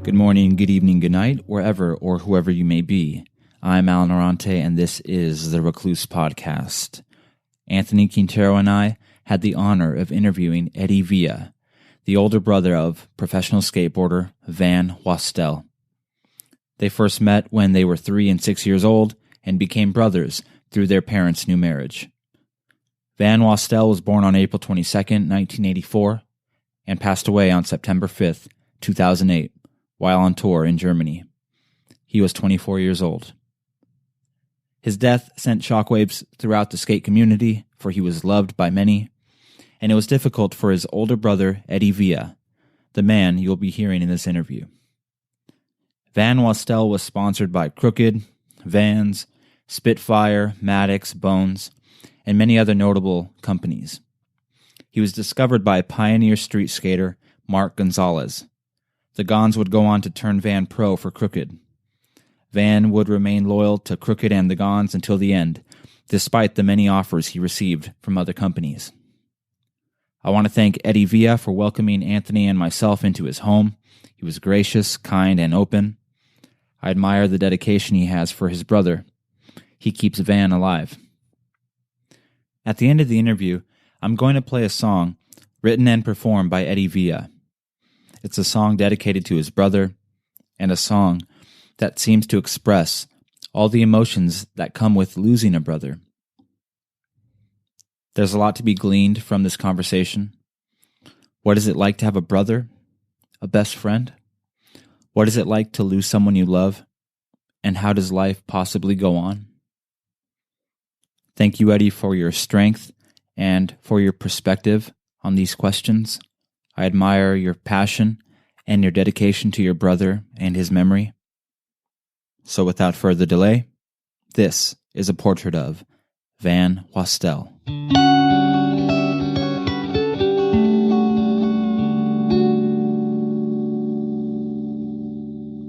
Good morning, good evening, good night, wherever or whoever you may be. I'm Alan Orrante, and this is the Recluse podcast. Anthony Quintero and I had the honor of interviewing Eddie Villa, the older brother of professional skateboarder Van Wastell. They first met when they were 3 and 6 years old and became brothers through their parents' new marriage. Van Wastell was born on April 22, 1984, and passed away on September 5, 2008. While on tour in Germany. He was 24 years old. His death sent shockwaves throughout the skate community, for he was loved by many, and it was difficult for his older brother, Eddie Villa, the man you'll be hearing in this interview. Van Wastell was sponsored by Krooked, Vans, Spitfire, Maddox, Bones, and many other notable companies. He was discovered by pioneer street skater Mark Gonzales. The Gons would go on to turn Van pro for Krooked. Van would remain loyal to Krooked and the Gons until the end, despite the many offers he received from other companies. I want to thank Eddie Villa for welcoming Anthony and myself into his home. He was gracious, kind, and open. I admire the dedication he has for his brother. He keeps Van alive. At the end of the interview, I'm going to play a song written and performed by Eddie Villa. It's a song dedicated to his brother, and a song that seems to express all the emotions that come with losing a brother. There's a lot to be gleaned from this conversation. What is it like to have a brother, a best friend? What is it like to lose someone you love? And how does life possibly go on? Thank you, Eddie, for your strength and for your perspective on these questions. I admire your passion and your dedication to your brother and his memory. So without further delay, this is a portrait of Van Wastell.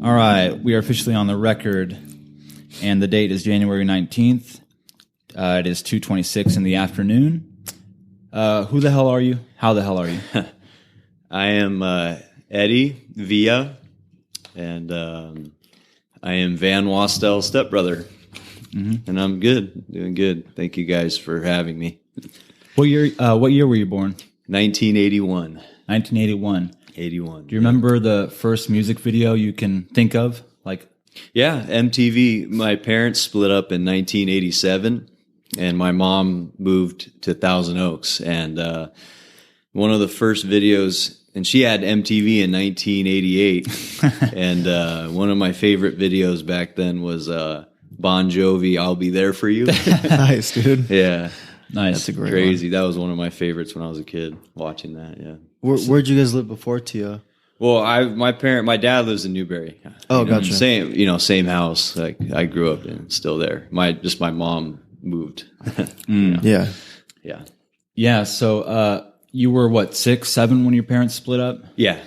All right, we are officially on the record, and the date is January 19th. It is 2:26 in the afternoon. Who the hell are you? How the hell are you? I am Eddie Villa, and I am Van Wastell's stepbrother. Mm-hmm. And I'm good, doing good. Thank you guys for having me. What year were you born? 1981. 1981. 81. Do you remember the first music video you can think of? Yeah, MTV. My parents split up in 1987, and my mom moved to Thousand Oaks, and one of the first videos, and she had MTV in 1988, and one of my favorite videos back then was Bon Jovi, "I'll Be There For You." Nice, dude. Yeah. Nice. That's a great crazy one. That was one of my favorites when I was a kid, watching that, yeah. Where'd you guys live before Tia? Well, my dad lives in Newberry. Oh, gotcha. Same house. Like I grew up in, still there. My mom moved. Yeah. Yeah, so you were, 6, 7 when your parents split up? Yeah,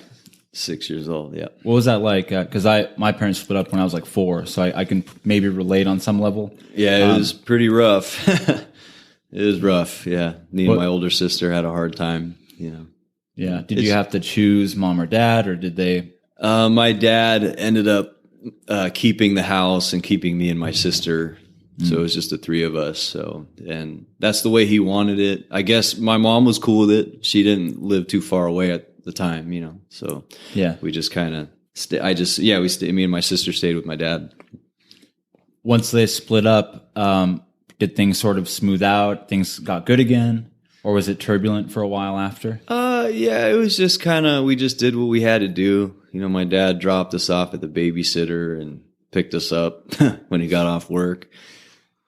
6 years old, yeah. What was that like? Because my parents split up when I was 4, so I can maybe relate on some level. Yeah, it was pretty rough. It was rough, yeah. Me and my older sister had a hard time, Yeah. Did you have to choose mom or dad, or did they? My dad ended up keeping the house and keeping me and my sister. So it was just the three of us. So, and that's the way he wanted it. I guess my mom was cool with it. She didn't live too far away at the time, So yeah, we just kind of me and my sister stayed with my dad. Once they split up, did things sort of smooth out? Things got good again, or was it turbulent for a while after? Yeah, it was just kind of, we just did what we had to do. My dad dropped us off at the babysitter and picked us up when he got off work.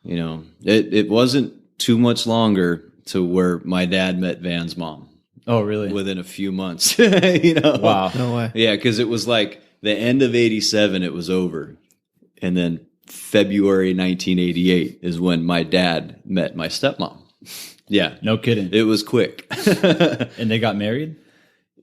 It wasn't too much longer to where my dad met Van's mom. Oh, really? Within a few months. Wow. No way. Yeah, because it was like the end of 87, it was over. And then February 1988 is when my dad met my stepmom. Yeah. No kidding. It was quick. And they got married?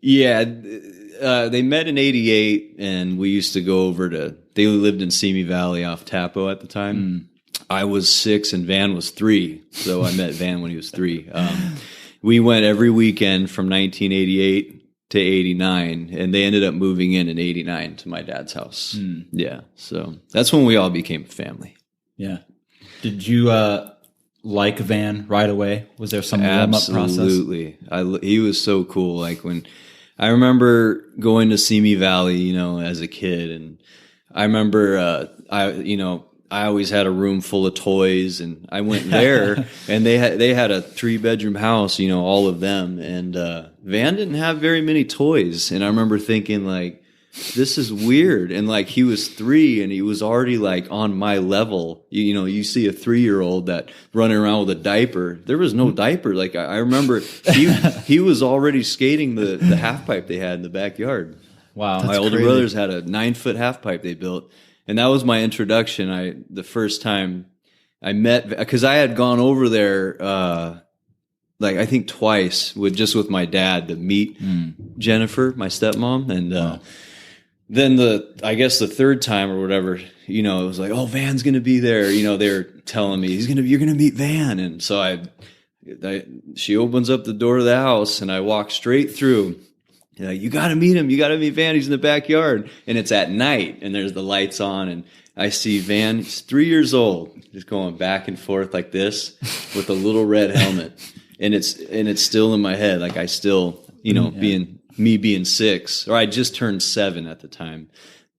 Yeah. They met in 88, and we used to go over they lived in Simi Valley off Tapo at the time. I was 6 and Van was 3. So I met Van when he was 3. We went every weekend from 1988 to 89, and they ended up moving in 89 to my dad's house. Yeah, so that's when we all became a family. Yeah. Did you like Van right away? Was there some warm-up process? Absolutely. He was so cool. Like when I remember going to Simi Valley, you know, as a kid, and I remember I always had a room full of toys, and I went there, and they had a 3-bedroom house, you know, all of them, and Van didn't have very many toys, and I remember thinking like, this is weird, and like he was 3, and he was already like on my level. You know, you see a 3-year-old that running around with a diaper. There was no diaper. Like I remember he was already skating the half pipe they had in the backyard. Wow, my older brothers had a 9-foot half pipe they built. And that was my introduction. The first time I met, because I had gone over there, like I think twice with my dad to meet Jennifer, my stepmom, and then I guess the third time or whatever, you know, it was like, oh, Van's gonna be there. You know, they're telling me you're gonna meet Van, and so she opens up the door of the house, and I walk straight through. You got to meet him. You got to meet Van. He's in the backyard. And it's at night, and there's the lights on, and I see Van. He's 3 years old, just going back and forth like this with a little red helmet. And it's still in my head. Like I still, you know, being 6, or I just turned 7 at the time.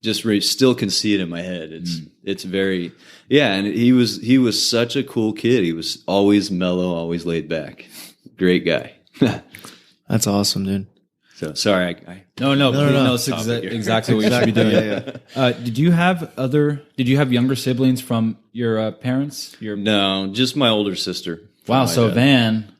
Still can see it in my head. It's very, and he was such a cool kid. He was always mellow, always laid back. Great guy. That's awesome, dude. So sorry, No, it's exactly what you should be doing. Did you have younger siblings from your parents? No, just my older sister. Wow, so Van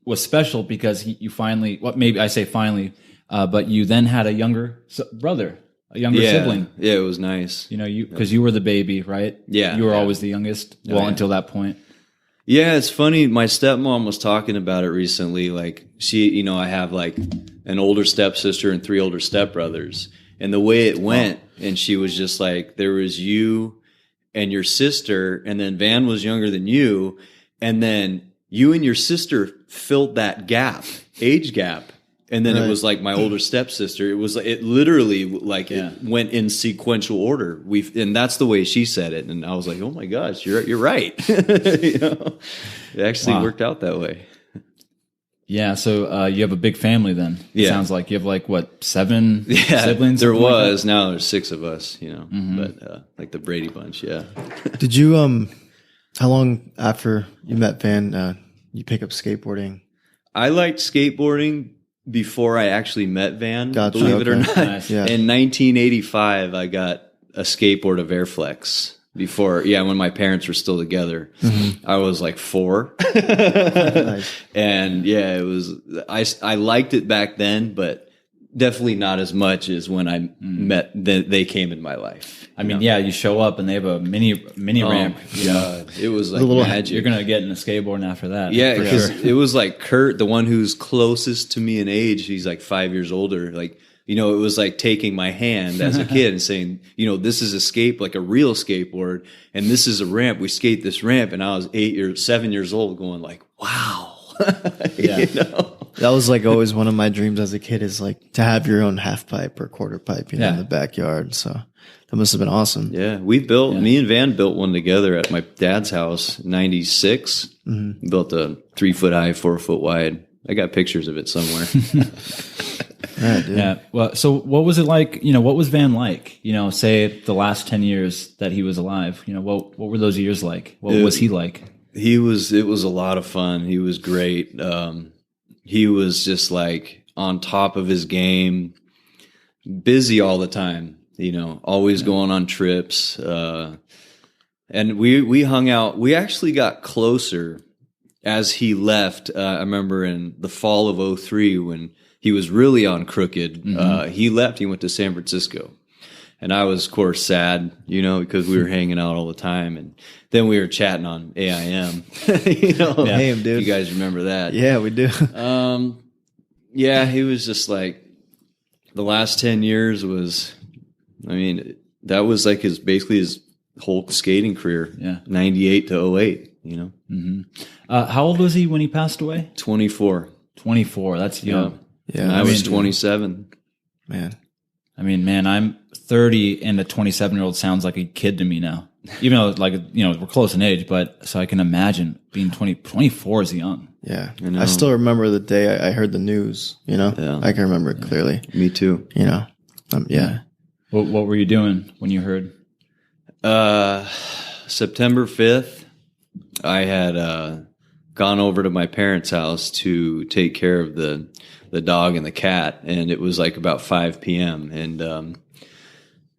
was special because you finally, maybe I say finally, but you then had a younger brother, a younger sibling. Yeah, it was nice. You know, because you were the baby, right? Yeah. You were always the youngest, until that point. Yeah, it's funny. My stepmom was talking about it recently. Like she, you know, I have like an older stepsister and 3 older stepbrothers. And the way it went, and she was just like, there was you and your sister, and then Van was younger than you, and then you and your sister filled that age gap. And then it was like my older stepsister. It literally like it went in sequential order. And that's the way she said it. And I was like, oh my gosh, you're right. You know, it actually worked out that way. Yeah. So you have a big family then. It sounds like you have like 7 siblings? There was. Like now there's 6 of us, you know, but like the Brady Bunch. Yeah. Did you, how long after you met Van, you pick up skateboarding? I liked skateboarding before I actually met Van, believe it or not. Nice. Yeah. In 1985, I got a skateboard of Airflex. When my parents were still together. I was like 4. Nice. And it was, I liked it back then, but definitely not as much as when I met, they came in my life. I mean, you show up and they have a mini ramp. Yeah, it was like magic. You're going to get in a skateboard after that. Yeah, because it was like Kurt, the one who's closest to me in age, he's like 5 years older. Like, you know, it was like taking my hand as a kid and saying, you know, this is like a real skateboard, and this is a ramp. We skate this ramp. And I was 7 years old going like, wow. You know? That was like always one of my dreams as a kid, is like to have your own half pipe or quarter pipe, you know, in the backyard. So that must have been awesome. Yeah. Me and Van built one together at my dad's house, 96. Built a 3-foot high, 4-foot wide. I got pictures of it somewhere. Right, dude. Yeah. Well, so what was it like? You know, what was Van like? You know, say the last 10 years that he was alive. You know, what were those years like? What was he like? It was a lot of fun. He was great. He was just like on top of his game, busy all the time, you know, always going on trips. And we hung out. We actually got closer as he left. I remember in the fall of 2003 when he was really on Krooked. He left. He went to San Francisco. And I was, of course, sad, you know, because we were hanging out all the time. And then we were chatting on AIM. You know, AIM, dude. You guys remember that? Yeah, we do. He was just like, the last 10 years was, I mean, that was like basically his whole skating career. Yeah. 98 to 2008, you know. How old was he when he passed away? 24. 24. That's young. Yeah. I was 27. Man. I mean, man, I'm 30 and a 27-year-old sounds like a kid to me now. Even though, like, we're close in age, but so I can imagine being 24 is young. Yeah. I still remember the day I heard the news, Yeah. I can remember it clearly. Me too. Yeah. What were you doing when you heard? September 5th, I had gone over to my parents' house to take care of the dog and the cat, and it was like about 5 p.m. And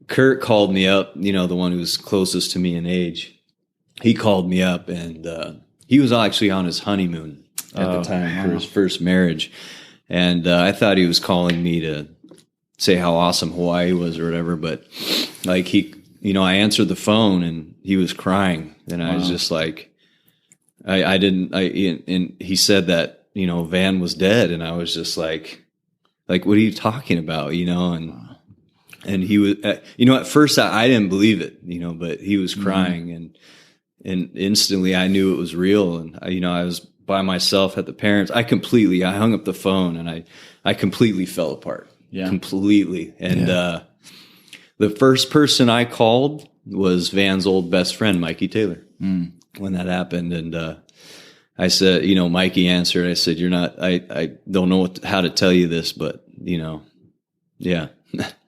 Kurt called me up, the one who was closest to me in age. He called me up, and he was actually on his honeymoon at the time for his first marriage. And I thought he was calling me to say how awesome Hawaii was or whatever, but like I answered the phone and he was crying, and I was just like, and he said that, Van was dead, and I was just like, what are you talking about, and he was, at first I didn't believe it, but he was crying, and instantly I knew it was real, and I was by myself at the parents. I hung up the phone, and I completely fell apart, completely, and the first person I called was Van's old best friend, Mikey Taylor, when that happened. And I said, Mikey answered. I said, I don't know how to tell you this, but, yeah.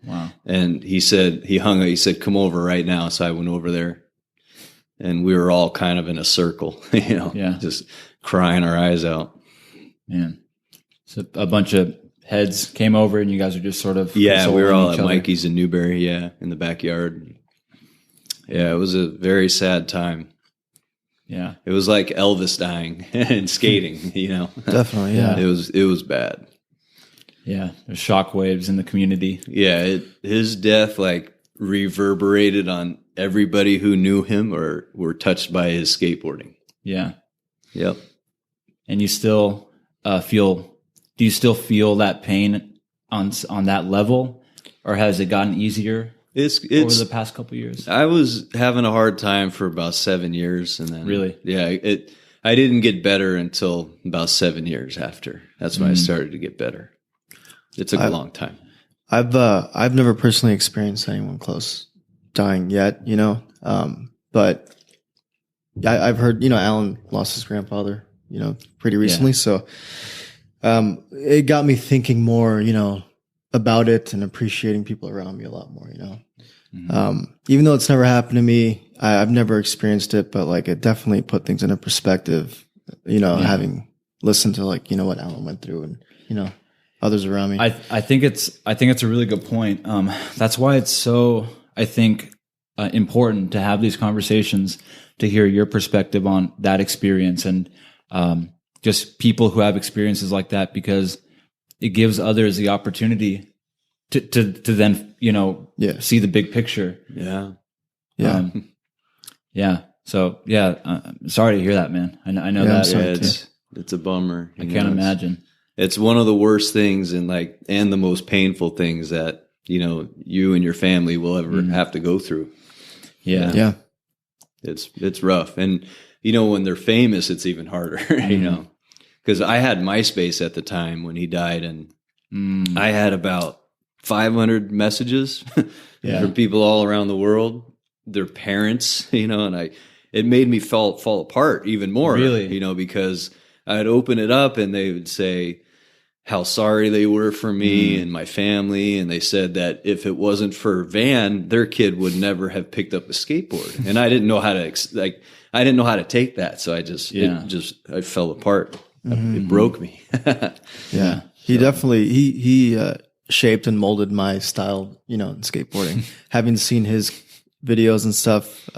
Wow. And he said, he said, come over right now. So I went over there, and we were all kind of in a circle, just crying our eyes out. Man. So a bunch of heads came over, and you guys are just sort of we were all at Mikey's in Newberry, in the backyard. Yeah, it was a very sad time. Yeah, it was like Elvis dying and skating. Definitely. Yeah, it was bad. Yeah, there's shockwaves in the community. Yeah, his death reverberated on everybody who knew him or were touched by his skateboarding. Yeah. Yep. And you still do you still feel that pain on that level, or has it gotten easier it's over the past couple of years? I was having a hard time for about 7 years, and then really, I didn't get better until about 7 years after. That's when I started to get better. It took a long time. I've never personally experienced anyone close dying yet, but I've heard, Alan lost his grandfather, pretty recently. So, it got me thinking more, about it and appreciating people around me a lot more, even though it's never happened to me, I've never experienced it, but it definitely put things into perspective, having listened to what Alan went through and, others around me. I think it's a really good point. That's why it's so, I think, important to have these conversations, to hear your perspective on that experience, and just people who have experiences like that, because it gives others the opportunity to then see the big picture. So sorry to hear that, man. I know that it's a bummer. I can't imagine. It's one of the worst things and the most painful things that you and your family will ever have to go through. Yeah. It's rough. And, when they're famous, it's even harder, because I had MySpace at the time when he died, and I had about 500 messages from people all around the world, their parents, and it made me fall apart even more, really? Because I'd open it up and they would say how sorry they were for me and my family. And they said that if it wasn't for Van, their kid would never have picked up a skateboard. And I didn't know how to take that. So I fell apart. It broke me. He definitely, he shaped and molded my style, in skateboarding. Having seen his videos and stuff,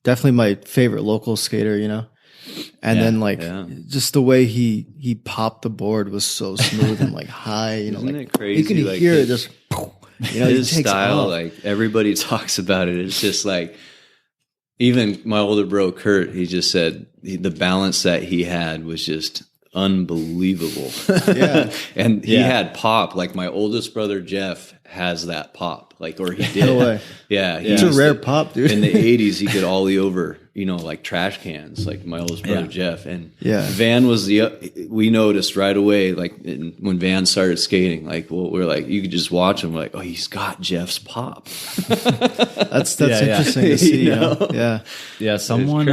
definitely my favorite local skater, And then just the way he popped the board was so smooth and high, Isn't it crazy? You can hear it just, his style, everybody talks about it. It's just even my older bro, Kurt, he just said the balance that he had was just unbelievable. And he had pop. My oldest brother, Jeff, has that pop, like, or he did. No way. Yeah. It's a rare pop, dude. In the 80s, he could ollie over, like trash cans, like my oldest brother, Jeff. And Van was we noticed right away, like when Van started skating, like, we're like, you could just watch him. We're like, oh, he's got Jeff's pop. That's interesting to see. Yeah. Someone,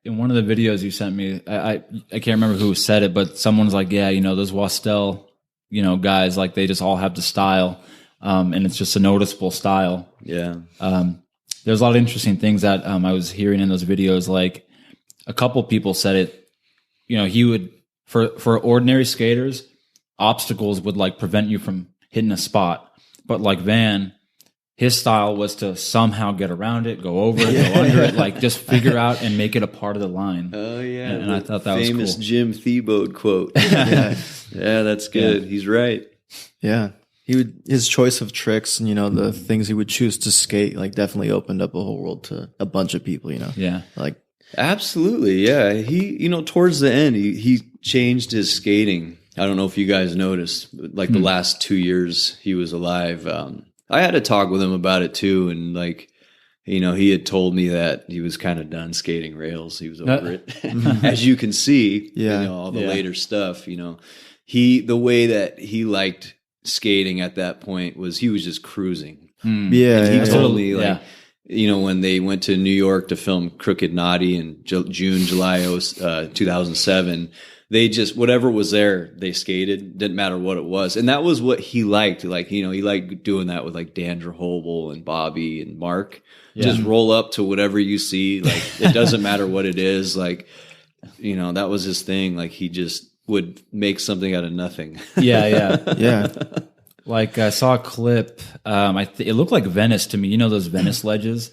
in one of the videos you sent me, I can't remember who said it, but someone's like, those Wastell, guys, like they just all have the style. And it's just a noticeable style. Yeah. There's a lot of interesting things that I was hearing in those videos. Like a couple people said it, he would, for ordinary skaters, obstacles would like prevent you from hitting a spot. But like Van, his style was to somehow get around it, go over it, go under it, like just figure out and make it a part of the line. Oh yeah. And I thought that was cool. Famous Jim Thiebaud quote. Yeah, that's good. Yeah. He's right. Yeah. His choice of tricks and, the things he would choose to skate, like definitely opened up a whole world to a bunch of people, Yeah. Like. Absolutely. Yeah. He, towards the end, he changed his skating. I don't know if you guys noticed, like the last 2 years he was alive. I had a talk with him about it too. And like, he had told me that he was kind of done skating rails. He was over it. As you can see, all the later stuff, the way that he liked skating at that point was he was just cruising. And he told me when they went to New York to film Krooked Naughty in July 2007, they just, whatever was there, they skated. Didn't matter what it was. And that was what he liked. Like, he liked doing that with like Dandra Hobel and Bobby and Mark. Just roll up to whatever you see. Like, it doesn't matter what it is. Like, that was his thing. Like, he just would make something out of nothing. Yeah. Like I saw a clip. It looked like Venice to me. Those Venice ledges.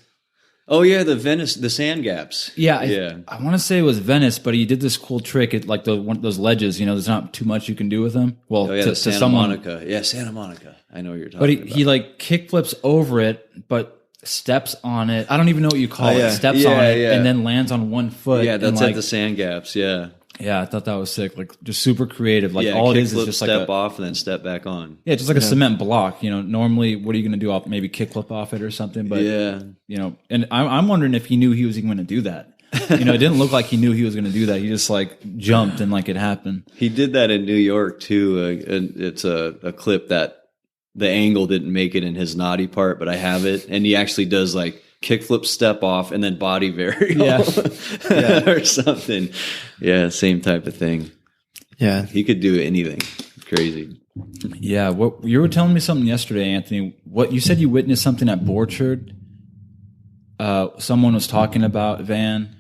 Oh yeah, the sand gaps. Yeah. I want to say it was Venice, but he did this cool trick at like those ledges. There's not too much you can do with them. Well, to Santa Monica. Yeah, Santa Monica. I know what you're talking about. But he like kick flips over it, but steps on it. I don't even know what you call it. Steps on it and then lands on one foot. Yeah, that's at the sand gaps. Yeah. Yeah, I thought that was sick. Like just super creative. Like all it is just like step off and then step back on. Yeah, just like a cement block. Normally, what are you going to do? Maybe kickflip off it or something. But and I'm wondering if he knew he was even going to do that. It didn't look like he knew he was going to do that. He just like jumped and like it happened. He did that in New York too. And it's a clip that the angle didn't make it in his naughty part, but I have it, and he actually does like kickflip, step off, and then body varial or something. Yeah, same type of thing. Yeah. He could do anything. Crazy. Yeah. What you were telling me something yesterday, Anthony. What you said you witnessed something at Borchard. Someone was talking about Van.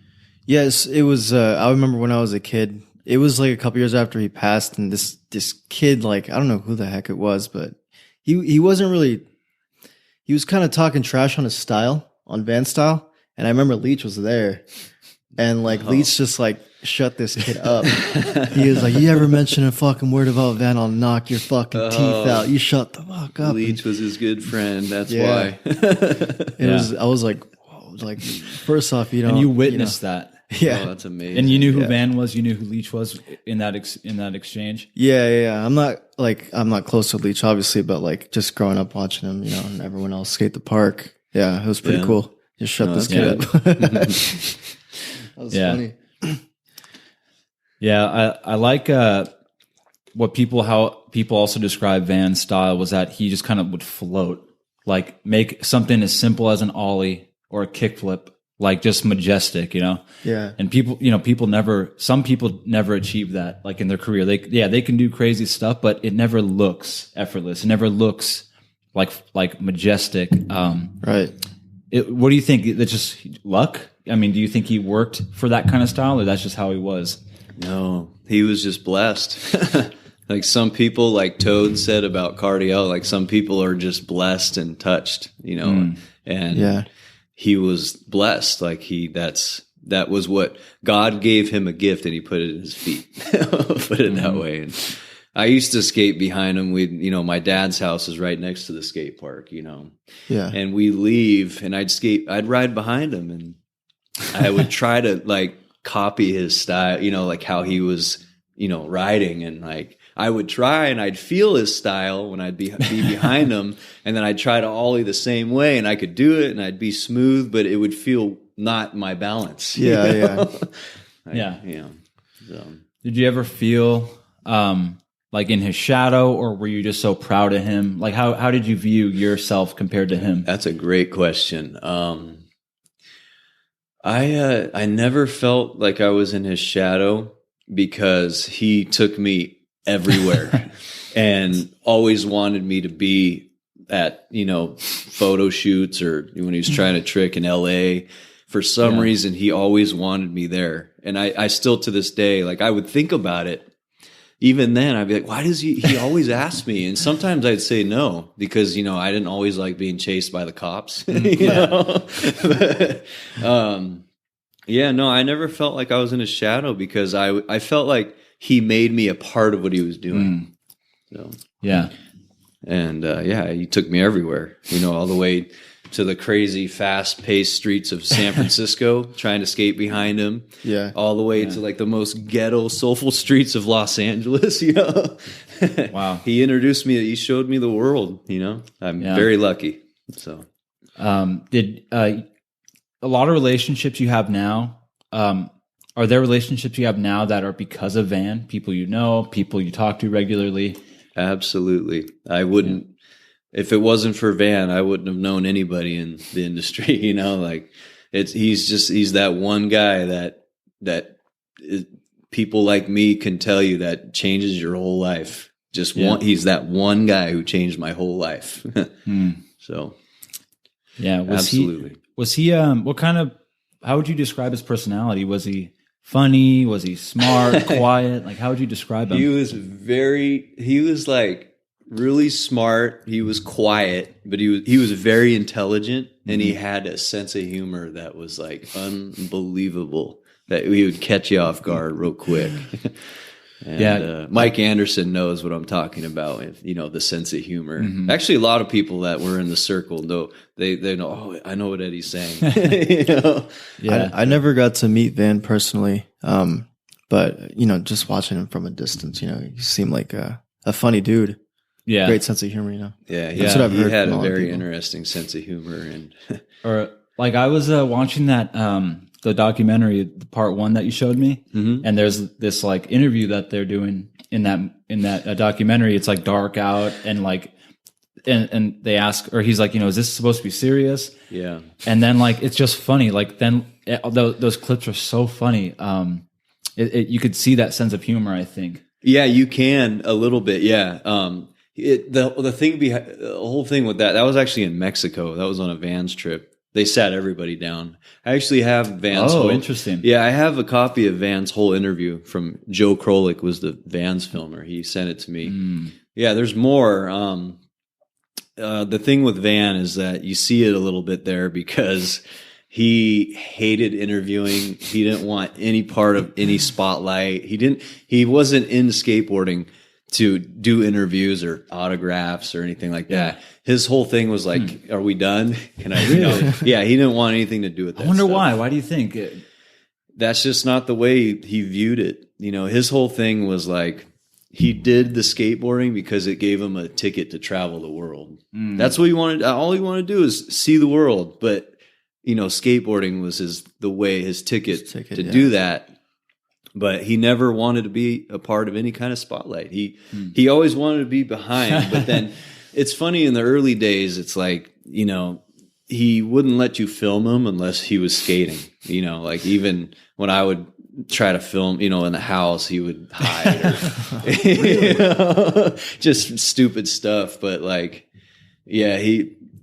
Yes, it was I remember when I was a kid. It was like a couple years after he passed, and this kid, like, I don't know who the heck it was, but he wasn't really, he was kind of talking trash on his style. On Van style, and I remember Leach was there, and like Leach just like shut this kid up. He was like, "You ever mention a fucking word about Van, I'll knock your fucking teeth out. You shut the fuck up." Leach was his good friend. That's why. It was. I was like, whoa, like first off, and you witnessed that. Yeah, that's amazing. And you knew who Van was. You knew who Leach was in that exchange. Yeah. I'm not close to Leach, obviously, but like just growing up watching him, and everyone else skate the park. Yeah, it was pretty cool. Just shut this kid up. That was funny. Yeah, I like how people also describe Van's style was that he just kind of would float, like make something as simple as an ollie or a kickflip, like just majestic, Yeah. And some people never achieve that, like in their career. They can do crazy stuff, but it never looks effortless. It never looks like majestic. Right. What do you think? That's just luck? I mean, do you think he worked for that kind of style, or that's just how he was? No, he was just blessed. Like some people, like Toad said about Cardiel, like some people are just blessed and touched, and he was blessed. Like that was what God gave him, a gift, and he put it in his feet. Put it that way. And I used to skate behind him. My dad's house is right next to the skate park, Yeah. And we leave and I'd ride behind him, and I would try to like copy his style, like how he was, riding. And like, I would try and I'd feel his style when I'd be behind him, and then I'd try to ollie the same way, and I could do it and I'd be smooth, but it would feel not my balance. Yeah. So. Did you ever feel like in his shadow, or were you just so proud of him? Like how did you view yourself compared to him? That's a great question. I never felt like I was in his shadow because he took me everywhere and always wanted me to be at, photo shoots, or when he was trying to trick in LA. For some reason, he always wanted me there. And I still, to this day, like, I would think about it. Even then, I'd be like, why does he always ask me? And sometimes I'd say no, because, I didn't always like being chased by the cops, I never felt like I was in his shadow because I felt like he made me a part of what he was doing. So, yeah. And, he took me everywhere, all the way to the crazy fast-paced streets of San Francisco, trying to skate behind him. Yeah. All the way to like the most ghetto, soulful streets of Los Angeles, Wow. He introduced me, he showed me the world, I'm very lucky. So, did a lot of relationships you have now, are there relationships you have now that are because of Van? People people you talk to regularly? Absolutely. I wouldn't, if it wasn't for Van, I wouldn't have known anybody in the industry, he's that one guy that people like me can tell you that changes your whole life. He's that one guy who changed my whole life. So, absolutely. Was he, how would you describe his personality? Was he funny? Was he smart, quiet? Like, how would you describe him? He was like really smart. He was quiet, but he was very intelligent, and he had a sense of humor that was like unbelievable, that he would catch you off guard real quick. And, Mike Anderson knows what I'm talking about. The sense of humor. Mm-hmm. Actually, a lot of people that were in the circle know they know. Oh, I know what Eddie's saying. I never got to meet Van personally, but just watching him from a distance, he seemed like a funny dude. Yeah, great sense of humor. Yeah, that's what I've heard. He had a very interesting sense of humor, and or like I was watching that. The documentary, the part 1 that you showed me, and there's this like interview that they're doing in that documentary. It's like dark out, and like, and they ask, or he's like, is this supposed to be serious? Yeah. And then like it's just funny. Like then those clips are so funny. You could see that sense of humor, I think. Yeah, you can a little bit. Yeah. The thing behind the whole thing with that was actually in Mexico. That was on a Vans trip. They sat everybody down. I actually have Van's whole... interesting. Yeah, I have a copy of Van's whole interview from Joe Krolik, was the Vans filmer. He sent it to me. Yeah, there's more. The thing with Van is that you see it a little bit there because he hated interviewing. He didn't want any part of any spotlight. He wasn't into skateboarding to do interviews or autographs or anything like that. His whole thing was like, are we done? Can I, yeah, he didn't want anything to do with that. I wonder stuff. why do you think that's just not the way he viewed it. His whole thing was like, he did the skateboarding because it gave him a ticket to travel the world. That's what he wanted. All he wanted to do is see the world. But, skateboarding was his ticket to do that. But he never wanted to be a part of any kind of spotlight. He always wanted to be behind. But then it's funny, in the early days, it's like, he wouldn't let you film him unless he was skating. Like even when I would try to film, in the house, he would hide. Or, just stupid stuff. But like, yeah,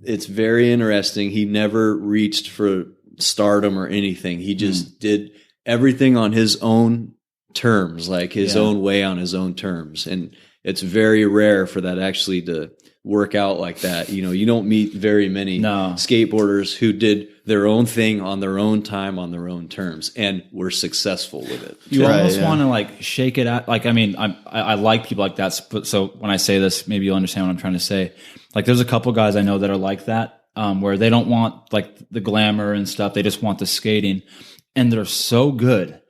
it's very interesting. He never reached for stardom or anything. He just did everything on his own terms, like his own way, on his own terms. And it's very rare for that actually to work out like that. You don't meet very many skateboarders who did their own thing on their own time, on their own terms, and were successful with it. You almost want to like shake it out. Like, I mean, I like people like that. So when I say this, maybe you'll understand what I'm trying to say. Like, there's a couple guys I know that are like that, where they don't want like the glamour and stuff. They just want the skating. And they're so good,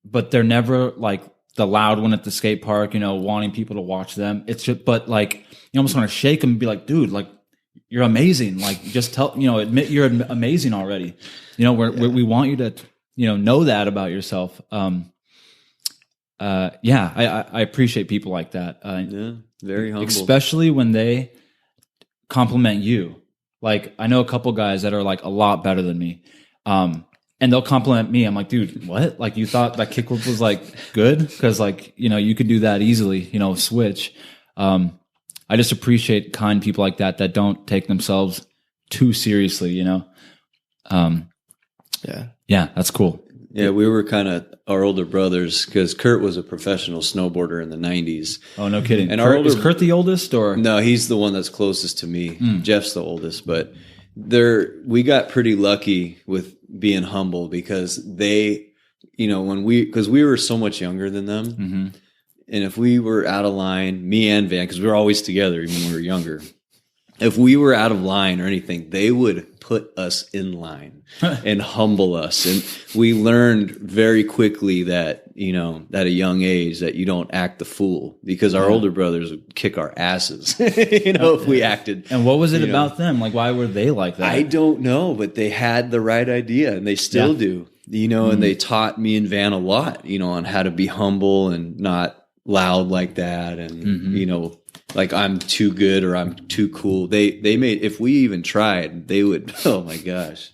but they're never like the loud one at the skate park, you know, wanting people to watch them. It's just, but like, you almost want to shake them and be like, dude, like, you're amazing. Like, just tell, you know, admit you're amazing already. You know, we want you to, you know that about yourself. I appreciate people like that. Very humble. Especially when they compliment you. Like, I know a couple guys that are like a lot better than me. And they'll compliment me. I'm like, dude, what? Like, you thought that kickflip was like good? Because like, you know, you could do that easily, you know, switch. I just appreciate kind people like that don't take themselves too seriously, you know? Yeah, that's cool. Yeah, we were kind of our older brothers because Kurt was a professional snowboarder in the 90s. Oh, no kidding. And is Kurt the oldest or? No, he's the one that's closest to me. Jeff's the oldest, but we got pretty lucky with being humble because they, you know, because we were so much younger than them. Mm-hmm. And if we were out of line, me and Van, because we were always together even when we were younger, if we were out of line or anything, they would put us in line and humble us. And we learned very quickly that, you know, at a young age that you don't act the fool because our older brothers would kick our asses, you know, if we acted. And what was it about them? Like, why were they like that? I don't know, but they had the right idea and they still do, you know, and they taught me and Van a lot, you know, on how to be humble and not loud like that. And, you know, like I'm too good or I'm too cool. They made, if we even tried, they would, oh my gosh,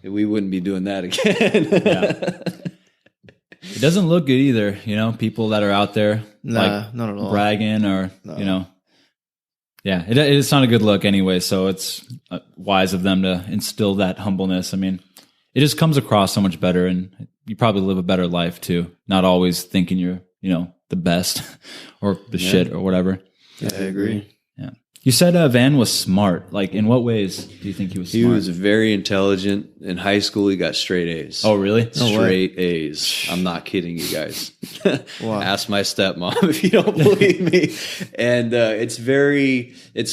we wouldn't be doing that again. It doesn't look good either, you know, people that are out there like not at all. bragging or, you know, it's not a good look anyway. So it's wise of them to instill that humbleness. I mean, it just comes across so much better and you probably live a better life too. Not always thinking you're, you know, the best or the shit or whatever. Yeah, I agree. Yeah. You said Van was smart. Like, in what ways do you think he was smart? He was very intelligent. In high school, he got straight A's. Oh, really? Straight A's. I'm not kidding you guys. Wow. Ask my stepmom if you don't believe me. And it's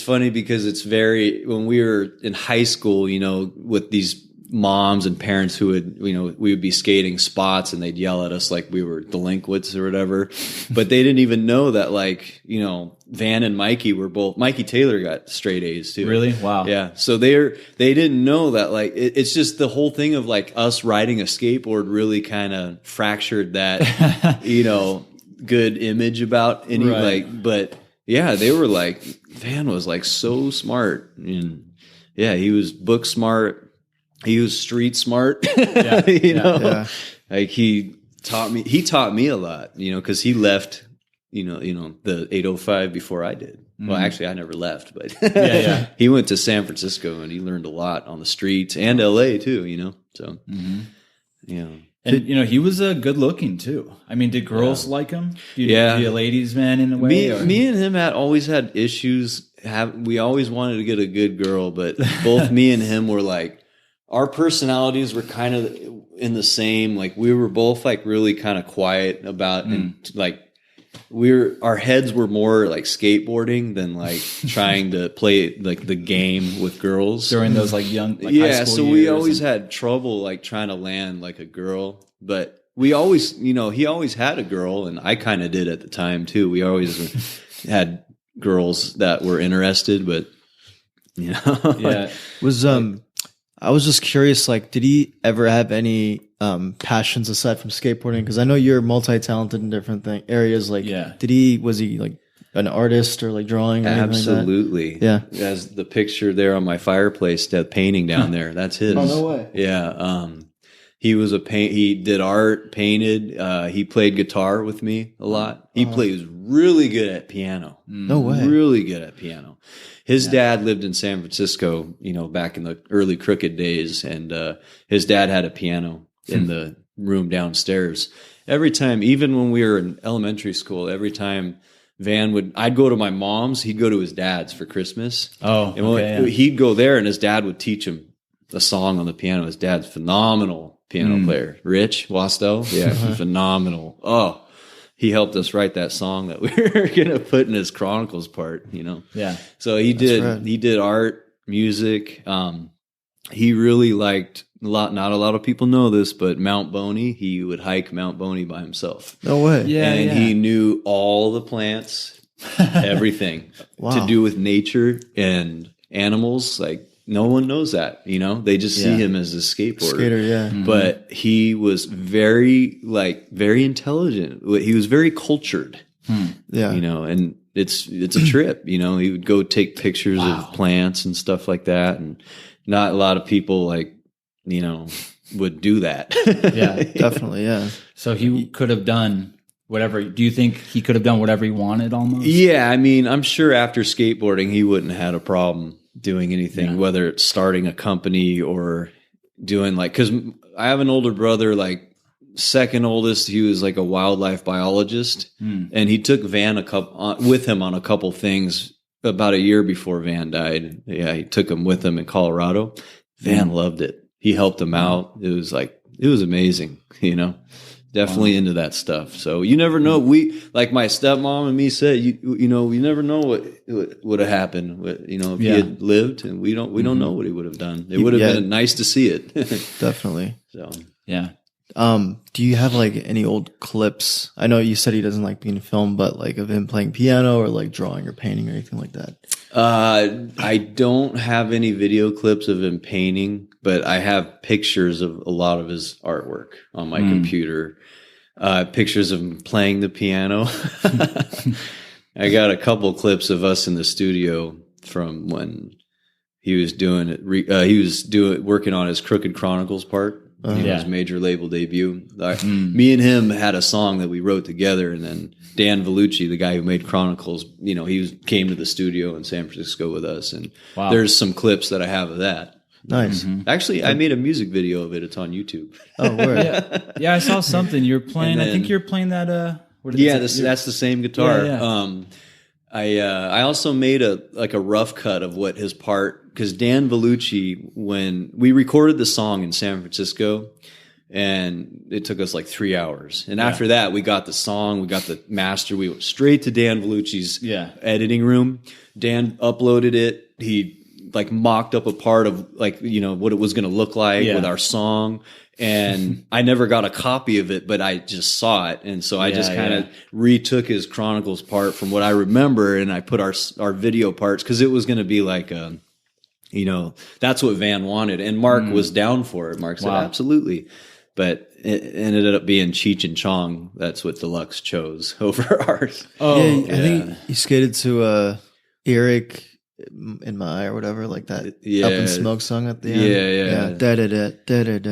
funny because when we were in high school, you know, with these moms and parents who would, you know, we would be skating spots and they'd yell at us like we were delinquents or whatever. But they didn't even know that, like, you know, Van and Mikey Mikey Taylor got straight A's too. Really? Wow. Yeah. So they didn't know that, like, it's just the whole thing of like us riding a skateboard really kind of fractured that, you know, good image about any but yeah, they were like, Van was like so smart. And yeah, he was book smart. He was street smart, you know, like he taught me a lot, you know, cause he left, you know, the 805 before I did. Well, actually I never left, but he went to San Francisco and he learned a lot on the streets and LA too, you know? So, yeah. And, you know, he was good looking too. I mean, did girls like him? Be a ladies' man in a way? Me and him always had issues. We always wanted to get a good girl, but both me and him were like, our personalities were kind of in the same, like we were both like really kind of quiet about, and like our heads were more like skateboarding than like trying to play like the game with girls during those like young, like high school so years. We always had trouble like trying to land like a girl, but we always, you know, he always had a girl and I kind of did at the time too. We always had girls that were interested, but you know, I was just curious, like, did he ever have any passions aside from skateboarding? Because I know you're multi-talented in different areas. Like, was he like an artist or like drawing? Or Absolutely. Like that? Yeah. As the picture there on my fireplace, that painting down there, that's his. Oh, no way. Yeah. He was he did art, painted. He played guitar with me a lot. He was really good at piano. No way. Really good at piano. His dad lived in San Francisco, you know, back in the early Krooked days. And his dad had a piano in the room downstairs. Every time, even when we were in elementary school, every time I'd go to my mom's, he'd go to his dad's for Christmas. Oh, and he'd go there and his dad would teach him a song on the piano. His dad's phenomenal piano player. Rich Wastell. Yeah, phenomenal. Oh, he helped us write that song that we were going to put in his Chronicles part, you know? Yeah. So he did art, music. he really liked not a lot of people know this, but Mount Boney, he would hike Mount Boney by himself. No way. Yeah, and he knew all the plants, everything to do with nature and animals. Like, no one knows that, you know, they just see him as a skateboarder. Skater, yeah. But he was very intelligent. He was very cultured, Yeah. you know, and it's a trip, you know, he would go take pictures of plants and stuff like that. And not a lot of people, like, you know, would do that. Yeah, Definitely, yeah. So he could have done whatever. Do you think he could have done whatever he wanted almost? Yeah, I mean, I'm sure after skateboarding, he wouldn't have had a problem doing anything, whether it's starting a company or doing because I have an older brother, like second oldest. He was like a wildlife biologist, and he took Van with him on a couple things about a year before Van died. Yeah, he took him with him in Colorado. Van loved it. He helped him out. It was amazing, you know. Definitely into that stuff. So you never know. We, like my stepmom and me said, you know, we never know what would have happened. You know, if he had lived, and we don't know what he would have done. It would have been nice to see it. Definitely. So Yeah. Do you have like any old clips? I know you said he doesn't like being filmed, but like of him playing piano or like drawing or painting or anything like that. I don't have any video clips of him painting, but I have pictures of a lot of his artwork on my computer. Pictures of him playing the piano. I got a couple clips of us in the studio from when he was doing it. He was working on his Krooked Chronicles part. His major label debut. Me and him had a song that we wrote together, and then Dan Vellucci, the guy who made Chronicles, you know, came to the studio in San Francisco with us, and there's some clips that I have of that. Nice. Actually, I made a music video of it. It's on YouTube. Oh, word. Yeah, I saw something you're playing. I think you're playing that. That's the same guitar. Yeah. I also made a rough cut of what his part, because Dan Vellucci, when we recorded the song in San Francisco, and it took us like 3 hours. And after that, we got the song, we got the master, we went straight to Dan Vellucci's editing room. Dan uploaded it. He like mocked up a part of like, you know, what it was going to look like with our song. And I never got a copy of it, but I just saw it. And so I just kind of retook his Chronicles part from what I remember, and I put our video parts, because it was going to be like, you know, that's what Van wanted. And Mark was down for it. Mark said, absolutely. But it ended up being Cheech and Chong. That's what Deluxe chose over ours. Oh, yeah. I think he skated to Eric in My Eye or whatever, like that Up in Smoke song at the end.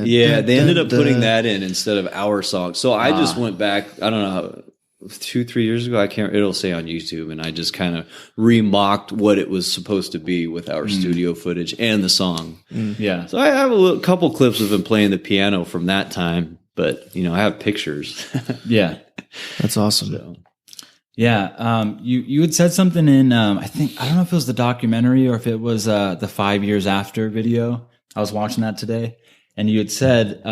Yeah, they ended up putting that in instead of our song. So I just went back, I don't know, 2-3 years ago, it'll say on YouTube, and I just kind of remocked what it was supposed to be with our studio footage and the song. Yeah. So I have a couple clips of him playing the piano from that time, but, you know, I have pictures. Yeah. That's awesome. So. Yeah. You had said something in, I don't know if it was the documentary or if it was the 5 years after video. I was watching that today, and you had said,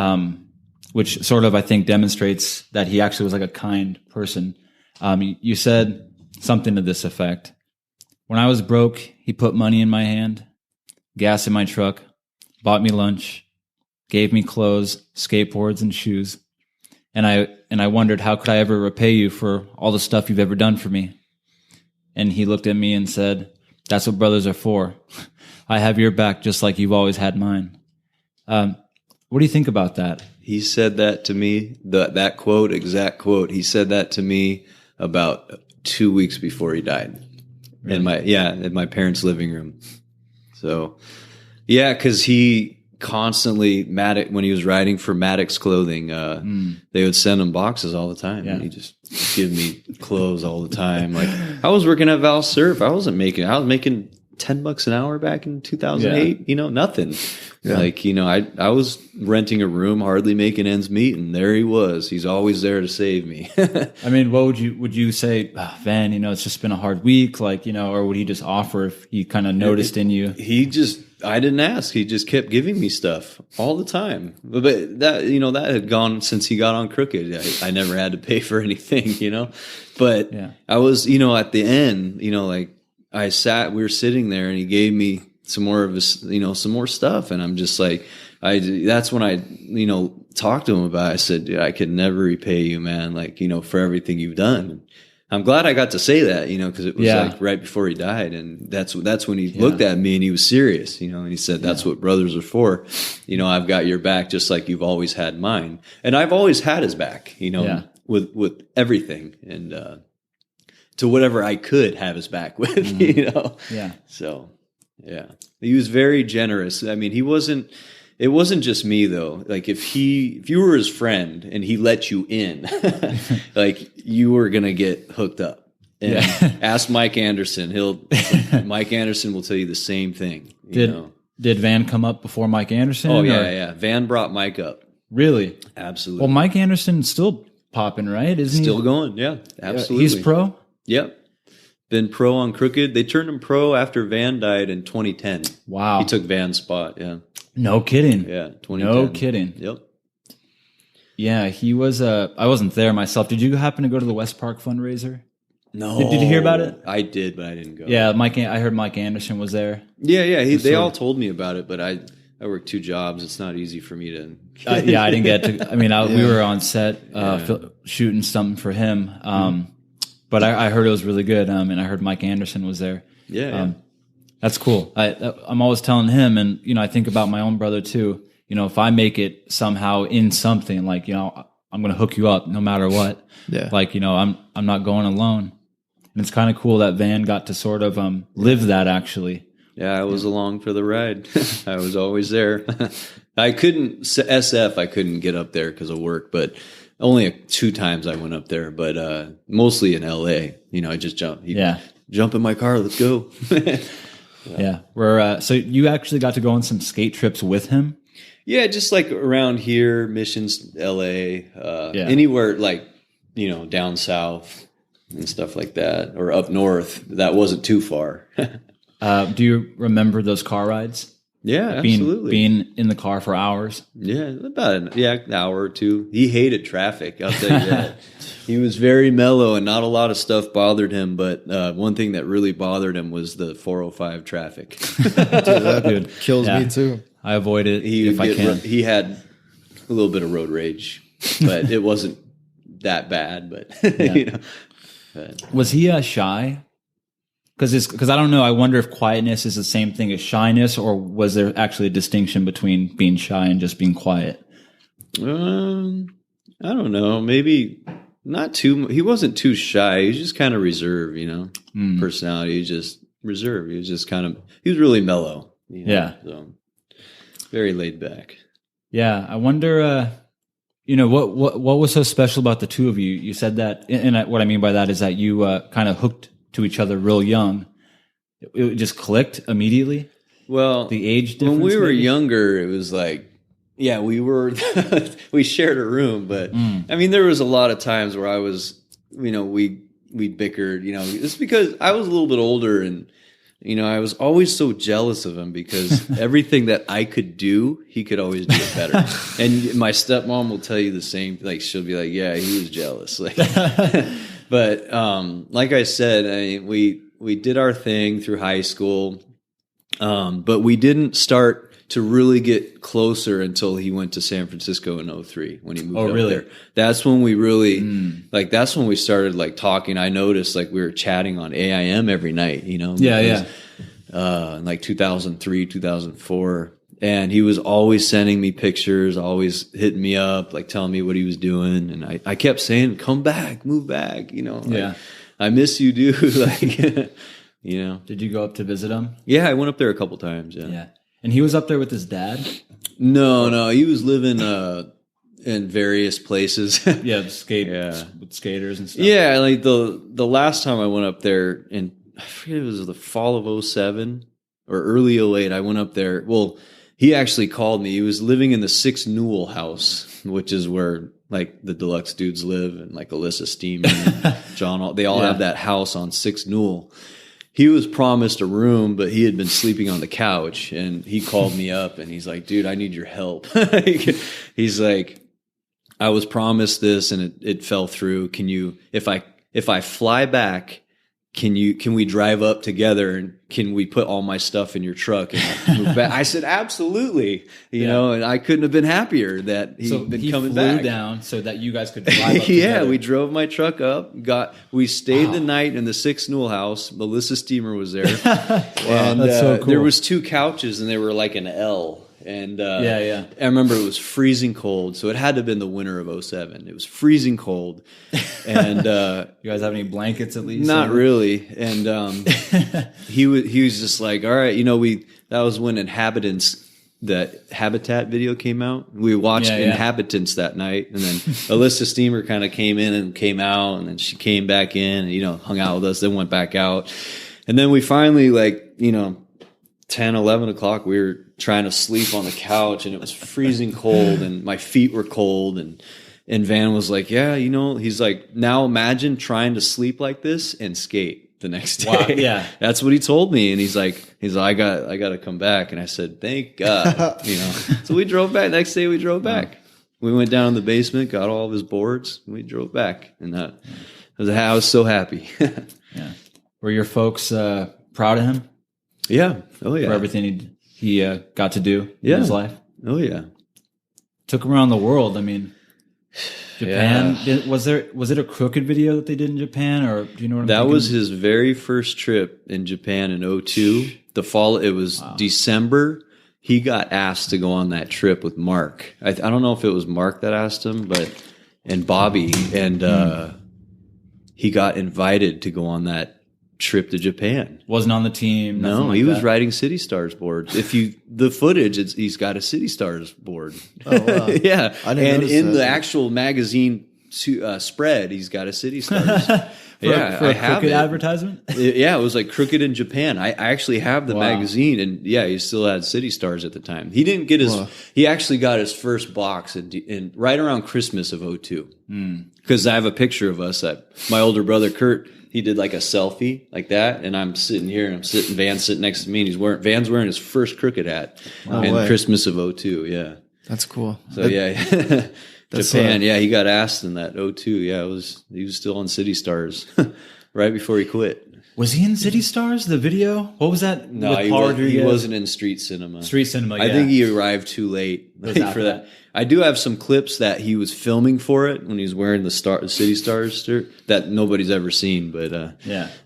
which sort of, I think, demonstrates that he actually was like a kind person. You said something to this effect. When I was broke, he put money in my hand, gas in my truck, bought me lunch, gave me clothes, skateboards, and shoes. And I wondered, how could I ever repay you for all the stuff you've ever done for me? And he looked at me and said, that's what brothers are for. I have your back just like you've always had mine. What do you think about that? He said that to me, that quote, exact quote. He said that to me about 2 weeks before he died. Really? In my parents' living room. So, yeah, because he constantly, when he was writing for Maddox Clothing, they would send him boxes all the time. And he just give me clothes all the time. Like, I was working at Val Surf. I was making $10 an hour back in 2008. You know, nothing. Yeah. Like, you know, I was renting a room, hardly making ends meet, and there he was. He's always there to save me. I mean, what would you say, Van, you know, it's just been a hard week, like, you know, or would he just offer if he kind of noticed in you? I didn't ask. He just kept giving me stuff all the time. But that, you know, that had gone since he got on Krooked. I never had to pay for anything, you know. But I was, you know, at the end, you know, like we were sitting there, and he gave me some more of his, some more stuff. And I'm just like, that's when I, talked to him about it. I said, dude, I could never repay you, man. Like, for everything you've done. I'm glad I got to say that, because it was like right before he died. And that's when he looked at me and he was serious, and he said, that's what brothers are for. I've got your back just like you've always had mine. And I've always had his back, with everything. And, to whatever I could have his back with, Yeah. So, yeah. He was very generous. I mean, it wasn't just me though. Like if you were his friend and he let you in, like you were going to get hooked up. And ask Mike Anderson. Mike Anderson will tell you the same thing. Did Van come up before Mike Anderson? Oh yeah. Van brought Mike up. Really? Absolutely. Well, Mike Anderson's still popping, right? Isn't he? Still going. Yeah, absolutely. He's pro? Yep. Been pro on Krooked. They turned him pro after Van died in 2010. Wow. He took Van's spot. Yeah. No kidding. Yeah. 2010. No kidding. Yep. Yeah, he was. I wasn't there myself. Did you happen to go to the West Park fundraiser? No. Did you hear about it? I did, but I didn't go. Yeah, I heard Mike Anderson was there. Yeah. They all told me about it, but I work 2 jobs. It's not easy for me to. I didn't get to. I mean, we were on set shooting something for him. But I heard it was really good, and I heard Mike Anderson was there. Yeah. That's cool. I'm always telling him, and I think about my own brother too. If I make it somehow in something, like I'm going to hook you up no matter what. Yeah. Like I'm not going alone, and it's kind of cool that Van got to sort of live that actually. Yeah, I was along for the ride. I was always there. I couldn't get up there because of work, but. Only 2 times I went up there, but mostly in LA. I just jump in my car. Let's go. Yeah. So you actually got to go on some skate trips with him? Yeah, just like around here, Missions, LA, anywhere like, down south and stuff like that, or up north. That wasn't too far. Do you remember those car rides? Yeah, absolutely. Being in the car for hours. Yeah, about an hour or 2. He hated traffic. I'll tell you that. He was very mellow, and not a lot of stuff bothered him. But one thing that really bothered him was the 405 traffic. Dude, kills me too. I avoid it if I can. He had a little bit of road rage, but it wasn't that bad. But was he shy? Because I don't know. I wonder if quietness is the same thing as shyness, or was there actually a distinction between being shy and just being quiet? I don't know. Maybe not too. He wasn't too shy. He was just kind of reserved, Personality. He was just reserved. He was just he was really mellow. So very laid back. Yeah, I wonder. What was so special about the two of you? You said that, and what I mean by that is that you kind of hooked to each other real young. It just clicked immediately. Well, the age difference. When we were maybe? younger, it was like, we were we shared a room, but I mean, there was a lot of times where I was, we bickered. It's because I was a little bit older, and I was always so jealous of him because everything that I could do, he could always do it better. And my stepmom will tell you the same. Like she'll be like, "Yeah, he was jealous." Like. But like I said, we did our thing through high school, but we didn't start to really get closer until he went to San Francisco in 2003 when he moved up there. That's when we really that's when we started like talking. I noticed like we were chatting on AIM every night, in like 2003, 2004. And he was always sending me pictures, always hitting me up, like telling me what he was doing. And I kept saying, come back, move back, I miss you, dude. Like, Did you go up to visit him? Yeah, I went up there a couple times. Yeah. And he was up there with his dad? No, he was living in various places. With skaters and stuff. Yeah, like the last time I went up there, and I forget, it was the fall of 2007 or early 2008, I went up there. Well, he actually called me. He was living in the 6 Newell house, which is where like the Deluxe dudes live, and like Alyssa Steeman, and John, they all have that house on 6 Newell. He was promised a room, but he had been sleeping on the couch, and he called me up and he's like, dude, I need your help. He's like, I was promised this and it fell through. Can you, if I fly back can we drive up together and can we put all my stuff in your truck and move back? I said, absolutely. You know, and I couldn't have been happier that he'd been coming back. He flew down so that you guys could drive up yeah, together. we drove my truck up, we stayed the night in the 6 Newell house. Melissa Steamer was there. And that's so cool. there was 2 couches and they were like an L. And I remember it was freezing cold, so it had to have been the winter of 07. It was freezing cold, and you guys have any blankets at least? Not really. And he was just like, all right, that was when that Habitat video came out. We watched Inhabitants that night, and then Alyssa Steamer kind of came in and came out, and then she came back in and hung out with us, then went back out, and then we finally 10, 11 o'clock, we were trying to sleep on the couch and it was freezing cold and my feet were cold and Van was like, yeah, he's like, now imagine trying to sleep like this and skate the next day. Wow, yeah. That's what he told me. And he's like, I got to come back. And I said, thank God, So we drove back. Next day we drove back. We went down in the basement, got all of his boards, and we drove back. And I was so happy. Yeah. Were your folks proud of him? Yeah. Oh yeah. For everything he got to do in his life. Oh yeah. Took him around the world. I mean, Japan. Yeah. Was it a Krooked video that they did in Japan, or do you know what I'm That thinking? was his very first trip in Japan in 02. It was December. He got asked to go on that trip with Mark. I don't know if it was Mark that asked him, and Bobby, and he got invited to go on that trip to Japan. Wasn't on the team. No, he was riding City Stars boards. The footage, he's got a City Stars board. Oh wow! Yeah, I didn't notice in that. the actual magazine spread, he's got a City Stars. for a Krooked advertisement. It was like Krooked in Japan. I actually have the magazine, and he still had City Stars at the time. He didn't get his. He actually got his first box in right around Christmas of 02. Because I have a picture of us that my older brother Kurt. He did like a selfie like that, and I'm sitting here, and Van's sitting next to me, and Van's wearing his first Krooked hat in Christmas of 02. Yeah, that's cool. So Japan. He got asked in that 02. Yeah, he was still on City Stars right before he quit. Was he in City Stars? The video? What was that? No, he wasn't in Street Cinema. Street Cinema. I think he arrived too late for that. I do have some clips that he was filming for it when he was wearing the City Stars shirt that nobody's ever seen, but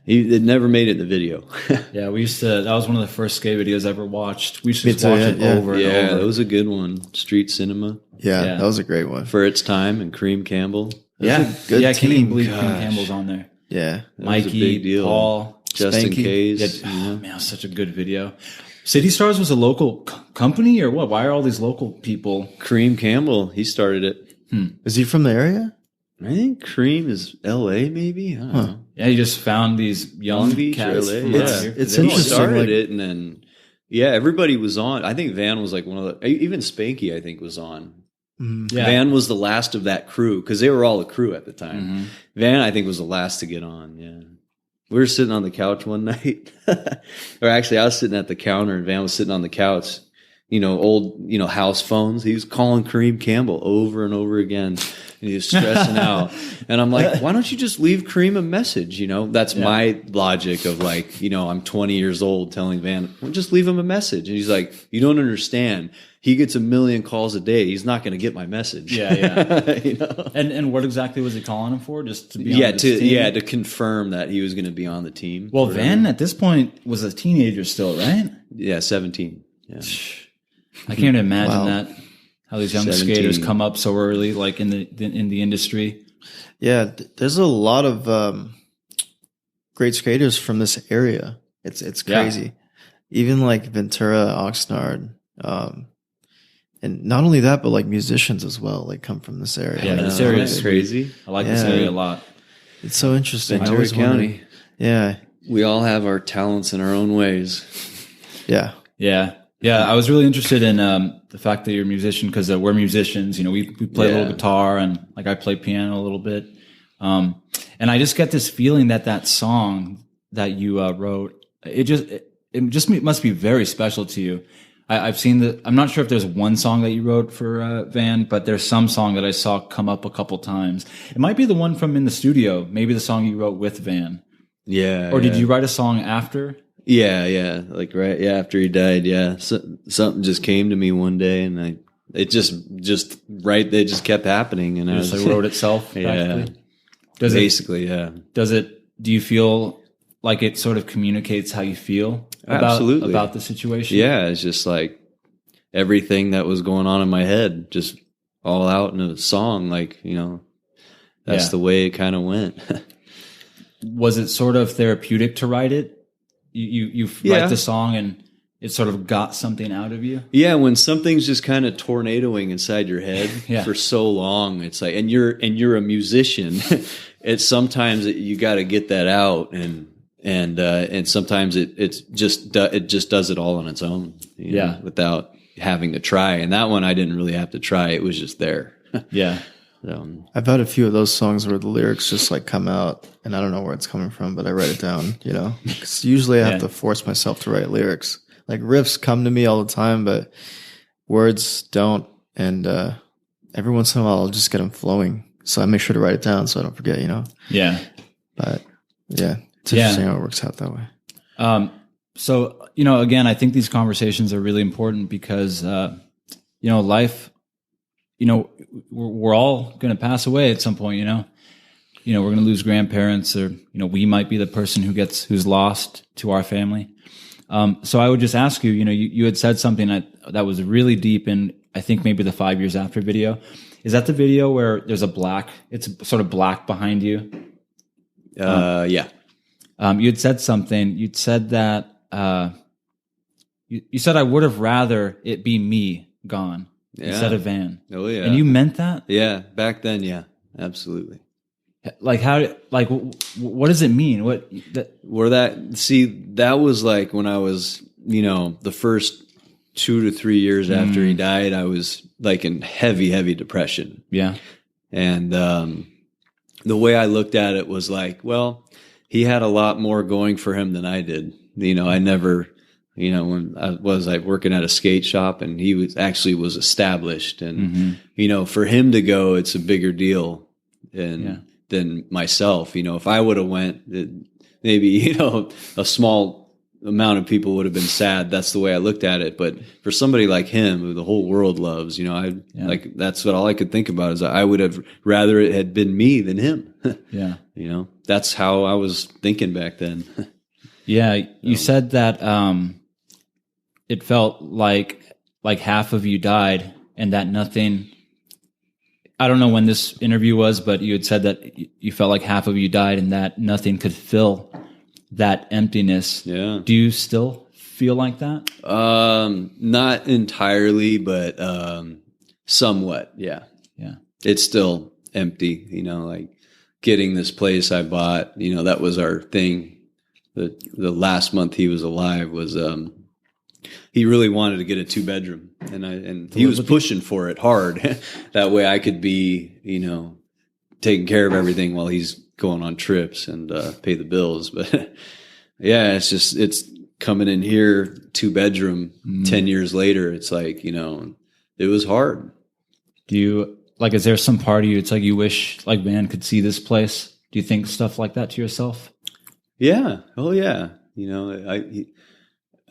it never made it in the video. Yeah, we used to. That was one of the first skate videos I ever watched. We used to just watch it over and over. Yeah, that was a good one. Street Cinema. Yeah, that was a great one for its time. And Kareem Campbell. I can't even believe Kareem Campbell's on there. Yeah, Mikey, was a big deal. Paul, Justin Spanky. Case. Man, such a good video. City Stars was a local company or what? Why are all these local people? Kareem Campbell, he started it. Is he from the area? I think Kareem is L.A. maybe. I don't know. Yeah, he just found these young Long Beach, cats LA. from Yeah, around here. It's He interesting. started it, and then everybody was on. I think Van was like one of the. Even Spanky, I think, was on. Yeah. Van was the last of that crew because they were all a crew at the time. Van, I think, was the last to get on. Yeah. We were sitting on the couch one night, or actually, I was sitting at the counter, and Van was sitting on the couch. Old, house phones. He was calling Kareem Campbell over and over again, and he was stressing out. And I'm like, why don't you just leave Kareem a message? That's my logic of like, I'm 20 years old telling Van, well, just leave him a message. And he's like, you don't understand. He gets 1 million calls a day. He's not going to get my message. Yeah. And what exactly was he calling him for? Just to be on the team? To confirm that he was going to be on the team. Well, Van at this point was a teenager still, right? Yeah, 17. Yeah. I can't even imagine Wow. that. How these young 17. skaters come up so early, like in the industry. Yeah, there's a lot of great skaters from this area. It's crazy. Even like Ventura, Oxnard, and not only that, but like musicians as well, like come from this area. Yeah, Like, this area that's is crazy. I like this area a lot. It's so interesting. I Ventura always County. wondered- Yeah, We all have our talents in our own ways. yeah. Yeah. I was really interested in the fact that you're a musician because we're musicians. We play a little guitar and like I play piano a little bit. And I just get this feeling that song that you wrote, it just must be very special to you. I've seen I'm not sure if there's one song that you wrote for Van, but there's some song that I saw come up a couple times. It might be the one from in the studio, maybe the song you wrote with Van. Yeah. Or did you write a song after? Yeah. Like right after he died. Yeah. So, something just came to me one day, and it just kept happening, and It just like wrote itself. Yeah. Practically? Yeah. Do you feel like it sort of communicates how you feel about the situation? Yeah. It's just like everything that was going on in my head, just all out in a song. Like, that's the way it kind of went. Was it sort of therapeutic to write it? You write the song and it sort of got something out of you? Yeah, when something's just kind of tornadoing inside your head for so long, it's like, and you're a musician, it's sometimes you got to get that out, and sometimes it just does it all on its own, without having to try. And that one I didn't really have to try; it was just there. Yeah. I've had a few of those songs where the lyrics just like come out, and I don't know where it's coming from, but I write it down. Because usually I have to force myself to write lyrics. Like riffs come to me all the time, but words don't. And every once in a while, I'll just get them flowing. So I make sure to write it down so I don't forget. Yeah. But yeah, it's interesting how it works out that way. So again, I think these conversations are really important because life. We're all going to pass away at some point, we're going to lose grandparents, or, we might be the person who's lost to our family. So I would just ask you, you had said something that was really deep in, I think maybe the 5 years after video. Is that the video where there's it's sort of black behind you? Yeah. You had said something, you'd said that, you said, I would have rather it be me gone. Yeah. Instead of Van. Oh yeah. And you meant that? Yeah. Back then. Yeah, absolutely. Like what does it mean? That was like when I was, the first 2 to 3 years after he died, I was like in heavy depression. Yeah. And, the way I looked at it was like, well, he had a lot more going for him than I did. I never, when I was like working at a skate shop, and he was established, and for him to go, it's a bigger deal than myself. If I would have went, maybe a small amount of people would have been sad. That's the way I looked at it. But for somebody like him, who the whole world loves, like that's what all I could think about is I would have rather it had been me than him. Yeah, that's how I was thinking back then. Yeah, you said that. It felt like half of you died, and that nothing. I don't know when this interview was, but you had said that you felt like half of you died, and that nothing could fill that emptiness. Yeah. Do you still feel like that? Not entirely, but somewhat. Yeah. Yeah. It's still empty. Like getting this place I bought. That was our thing. The last month he was alive was. He really wanted to get a 2-bedroom, and he was pushing for it hard. That way I could be, taking care of everything while he's going on trips and pay the bills. But yeah, it's coming in here, 2-bedroom, 10 years later. It's like, it was hard. Do you is there some part of you, it's like you wish like Van could see this place? Do you think stuff like that to yourself? Yeah. Oh yeah.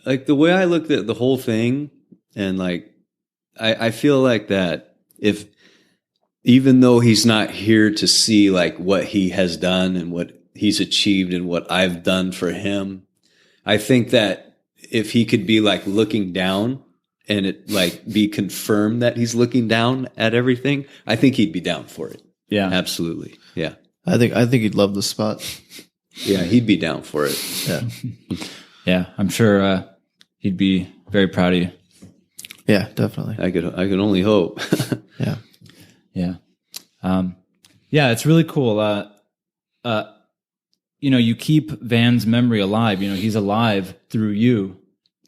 Like the way I looked at the whole thing, and like, I feel like that even though he's not here to see like what he has done and what he's achieved and what I've done for him, I think that if he could be like looking down and it like be confirmed that he's looking down at everything, I think he'd be down for it. Yeah, absolutely. Yeah. I think he'd love the spot. Yeah. He'd be down for it. Yeah. Yeah. I'm sure, he'd be very proud of you. Yeah, definitely. I could only hope. Yeah. Yeah. Yeah, it's really cool. You keep Van's memory alive. He's alive through you,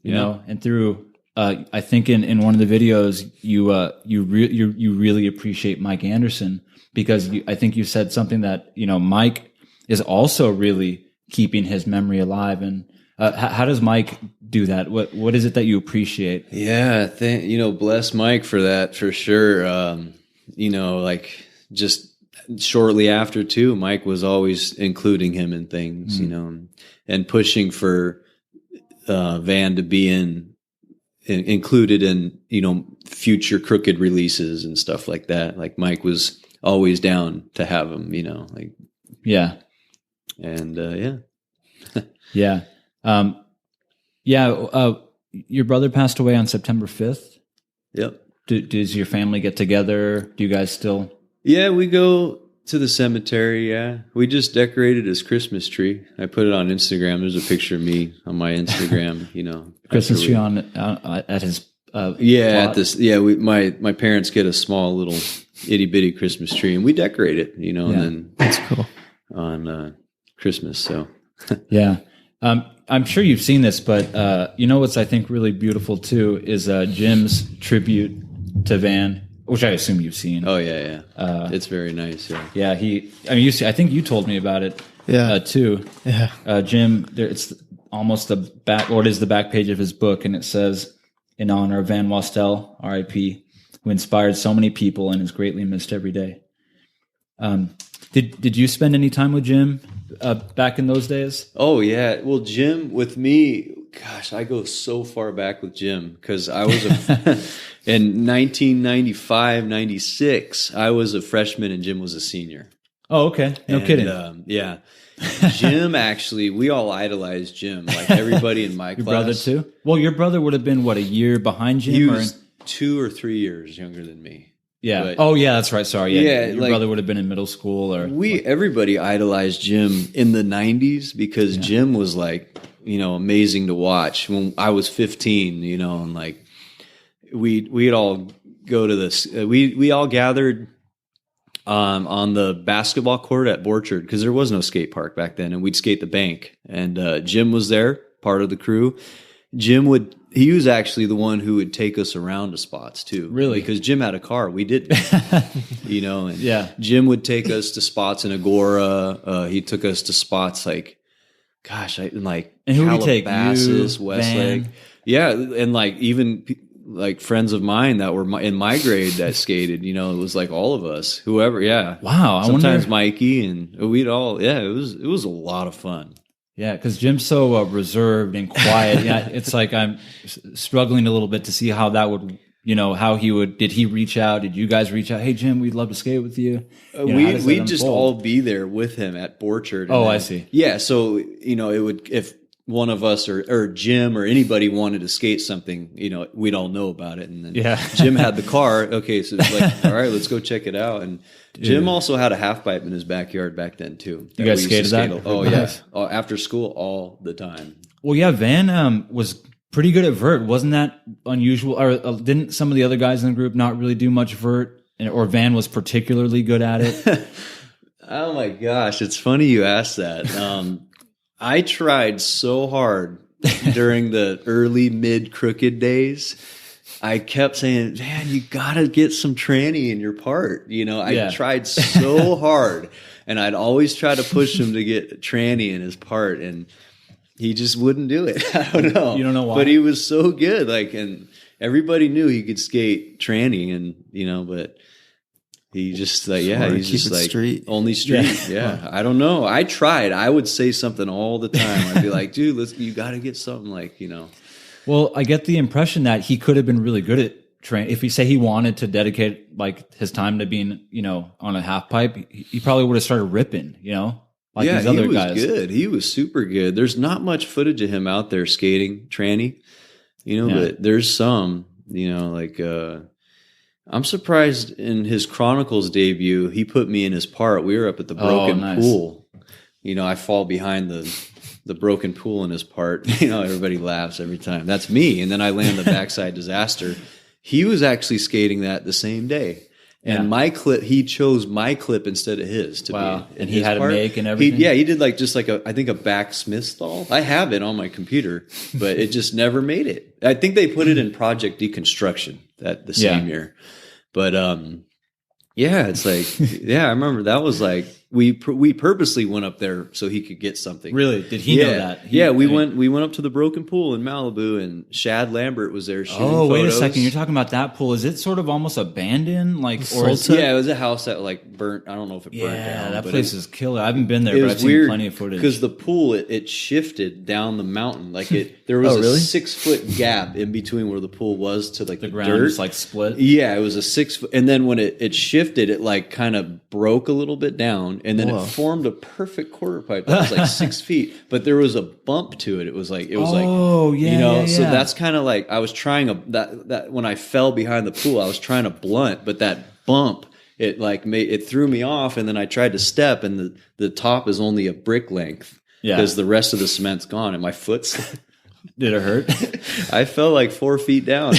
you know, and through, I think in one of the videos, you really appreciate Mike Anderson because I think you said something that, Mike is also really keeping his memory alive. And how does Mike do that? What is it that you appreciate? Yeah, bless Mike for that, for sure. Like just shortly after too, Mike was always including him in things, you know, and pushing for Van to be included in, you know, future Krooked releases and stuff like that. Like Mike was always down to have him, you know, like, yeah. And Yeah. Your brother passed away on September 5th. Yep. Does your family get together? Do you guys still? Yeah, we go to the cemetery. Yeah, we just decorated his Christmas tree. I put it on Instagram. There's a picture of me on my Instagram. You know, Christmas tree on at his. Plot. At this. Yeah, my parents get a small little itty bitty Christmas tree, and we decorate it. You know, and then that's cool on Christmas. So yeah. I'm sure you've seen this, but you know what's I think really beautiful too is Jim's tribute to Van, which I assume you've seen. Oh yeah. It's very nice. Yeah. Yeah. I think you told me about it. Yeah. Too. Yeah. Jim, it's almost the back, or it is the back page of his book, and it says, "In honor of Van Wastell, R.I.P., who inspired so many people and is greatly missed every day." Did you spend any time with Jim back in those days? Oh yeah. Well, Jim with me, gosh, I go so far back with Jim because I was in 1995, 96. I was a freshman and Jim was a senior. Oh, okay. No kidding. Yeah. Jim, actually, we all idolized Jim. Like everybody in my your class. Brother too? Well, your brother would have been what, a year behind Jim? He was 2 or 3 years younger than me. Yeah. But, that's right. Sorry. Yeah. Your like, brother would have been in middle school, or everybody idolized Jim in the 90s because Jim was like, you know, amazing to watch. When I was 15, you know, and like we'd all go to this. We all gathered on the basketball court at Borchard because there was no skate park back then, and we'd skate the bank. And Jim was there, part of the crew. He was actually the one who would take us around to spots too. Really? Because Jim had a car. We didn't. You know, and Jim would take us to spots in Agora. He took us to spots like, gosh, and who would he take? Calabasas, Westlake. Yeah, and like even like friends of mine that were in my grade that skated, you know, it was like all of us, whoever. Yeah. Wow. Sometimes Mikey, and we'd all, it was a lot of fun. Yeah, because Jim's so reserved and quiet. Yeah, it's like I'm struggling a little bit to see how that would, you know, how he would. Did he reach out? Did you guys reach out? Hey, Jim, we'd love to skate with you. We'd just all be there with him at Borchard. Oh, I see. Yeah, so you know, it would if one of us or Jim or anybody wanted to skate something, you know, we'd all know about it. And then Jim had the car. Okay, so it's like, all right, let's go check it out. And Jim also had a half pipe in his backyard back then too. You guys skated that? Oh yeah, after school all the time. Well, yeah, Van was pretty good at vert. Wasn't that unusual? Or didn't some of the other guys in the group not really do much vert? Or Van was particularly good at it? Oh my gosh, it's funny you asked that. I tried so hard during the early mid Krooked days. I kept saying, man, you got to get some tranny in your part. You know, I tried so hard, and I'd always try to push him to get tranny in his part, and he just wouldn't do it. I don't know. You don't know why? But he was so good. Like, and everybody knew he could skate tranny, and, you know, but he just like, he's just like street. Only street. Yeah. I don't know. I tried. I would say something all the time. I'd be like, dude, you got to get something, like, you know. Well, I get the impression that he could have been really good at train. If he wanted to dedicate like his time to being, you know, on a half pipe, he probably would have started ripping, you know, like these other guys. He was good. He was super good. There's not much footage of him out there skating tranny, you know, but there's some, you know, like, I'm surprised in his Chronicles debut, he put me in his part. We were up at the broken pool. You know, I fall behind the broken pool in his part. You know, everybody laughs every time. That's me. And then I land the backside disaster. He was actually skating that the same day. And my clip, he chose my clip instead of his to be. And he had a make and everything? He did like just like I think a back Smith stall. I have it on my computer, but it just never made it. I think they put it in Project Deconstruction the same year. But it's like, I remember that was like we purposely went up there so he could get something. Really? Did he know that? We went up to the broken pool in Malibu, and Shad Lambert was there shooting Oh, wait a photos. second. You're talking about that pool. Is it sort of almost abandoned? Like, or is Yeah, it was a house that like burnt. I don't know if it burnt down. Yeah, that but place is killer. I haven't been there, but I've seen weird plenty of footage. because the pool it shifted down the mountain. Like there was really? a 6-foot gap in between where the pool was to like the ground dirt. is like split. Yeah, it was a 6 foot, and then when it shifted, it like kind of broke a little bit down, and then Whoa. it formed a perfect quarter pipe that was like 6 feet, but there was a bump to it. It was like Oh, yeah, you know. yeah, So yeah. that's kind of like I was trying that when I fell behind the pool, I was trying to blunt, but that bump it like it threw me off, and then I tried to step, and the top is only a brick length because the rest of the cement's gone, and my foot's. Did it hurt? I fell like 4 feet down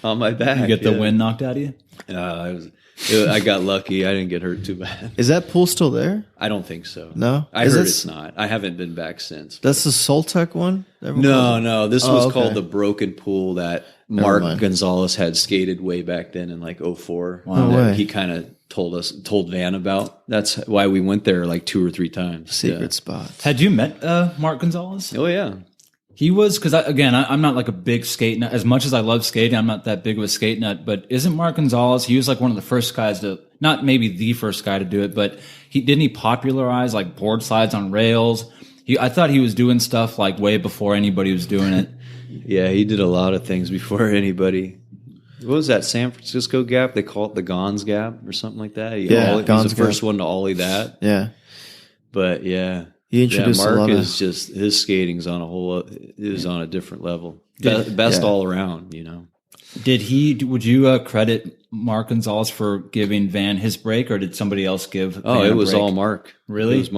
on my back. You get the wind knocked out of you? I got lucky. I didn't get hurt too bad. Is that pool still there? I don't think so. No? I Is heard this- it's not. I haven't been back since. That's the Soltec one? Everyone calls it? No. This Oh, was okay. called the Broken Pool that Mark mind. Gonzales had skated way back then in like 04. No That way. He kind of told Van about. That's why we went there like 2 or 3 times. Secret spots. Had you met Mark Gonzales? Yeah. Oh yeah. He was, because I'm not like a big skate nut. As much as I love skating, I'm not that big of a skate nut. But isn't Mark Gonzales, he was like one of the first guys to, not maybe the first guy to do it, but didn't he popularize like board slides on rails? I thought he was doing stuff like way before anybody was doing it. Yeah, he did a lot of things before anybody. What was that San Francisco gap? They call it the Gons gap or something like that. He Yeah, was Gons the first gap. one to ollie that. Yeah. But yeah, He introduced a Mark lot of- is just his skating's on a different level. Best Yeah. all around, you know. Would you credit Mark Gonzales for giving Van his break, or did somebody else give Oh, Van it a was break? all Mark. Really? It was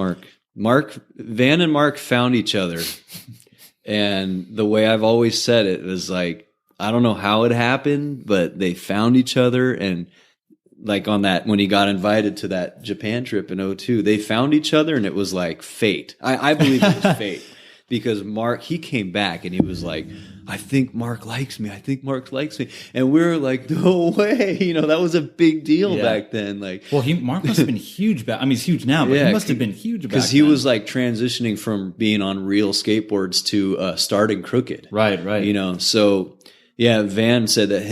Mark. Van and Mark found each other. And the way I've always said it was like, I don't know how it happened, but they found each other. And like on that, when he got invited to that Japan trip in 2002, they found each other, and it was like fate. I believe it was fate. Because Mark, he came back and he was like, I think Mark likes me. I think Mark likes me. And we were like, no way. You know, that was a big deal back then. Like, Well, Mark must have been huge back. I mean, he's huge now, but he must have been huge back then. because he was like transitioning from being on real skateboards to starting Krooked. Right. You know, so yeah, Van said that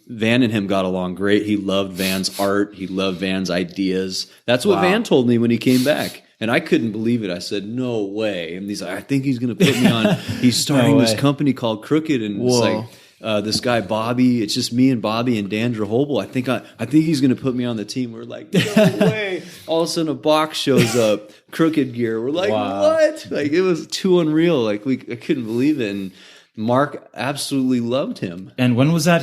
Van and him got along great. He loved Van's art. He loved Van's ideas. That's what Van told me when he came back. And I couldn't believe it. I said, no way. And he's like, I think he's going to put me on. He's starting this company called Krooked. And it's like this guy, Bobby. It's just me and Bobby and Dan Drehobel. I think he's going to put me on the team. We're like, no way. All of a sudden a box shows up, Krooked gear. We're like, what? Like, it was too unreal. Like, I couldn't believe it. And Mark absolutely loved him. And when was that?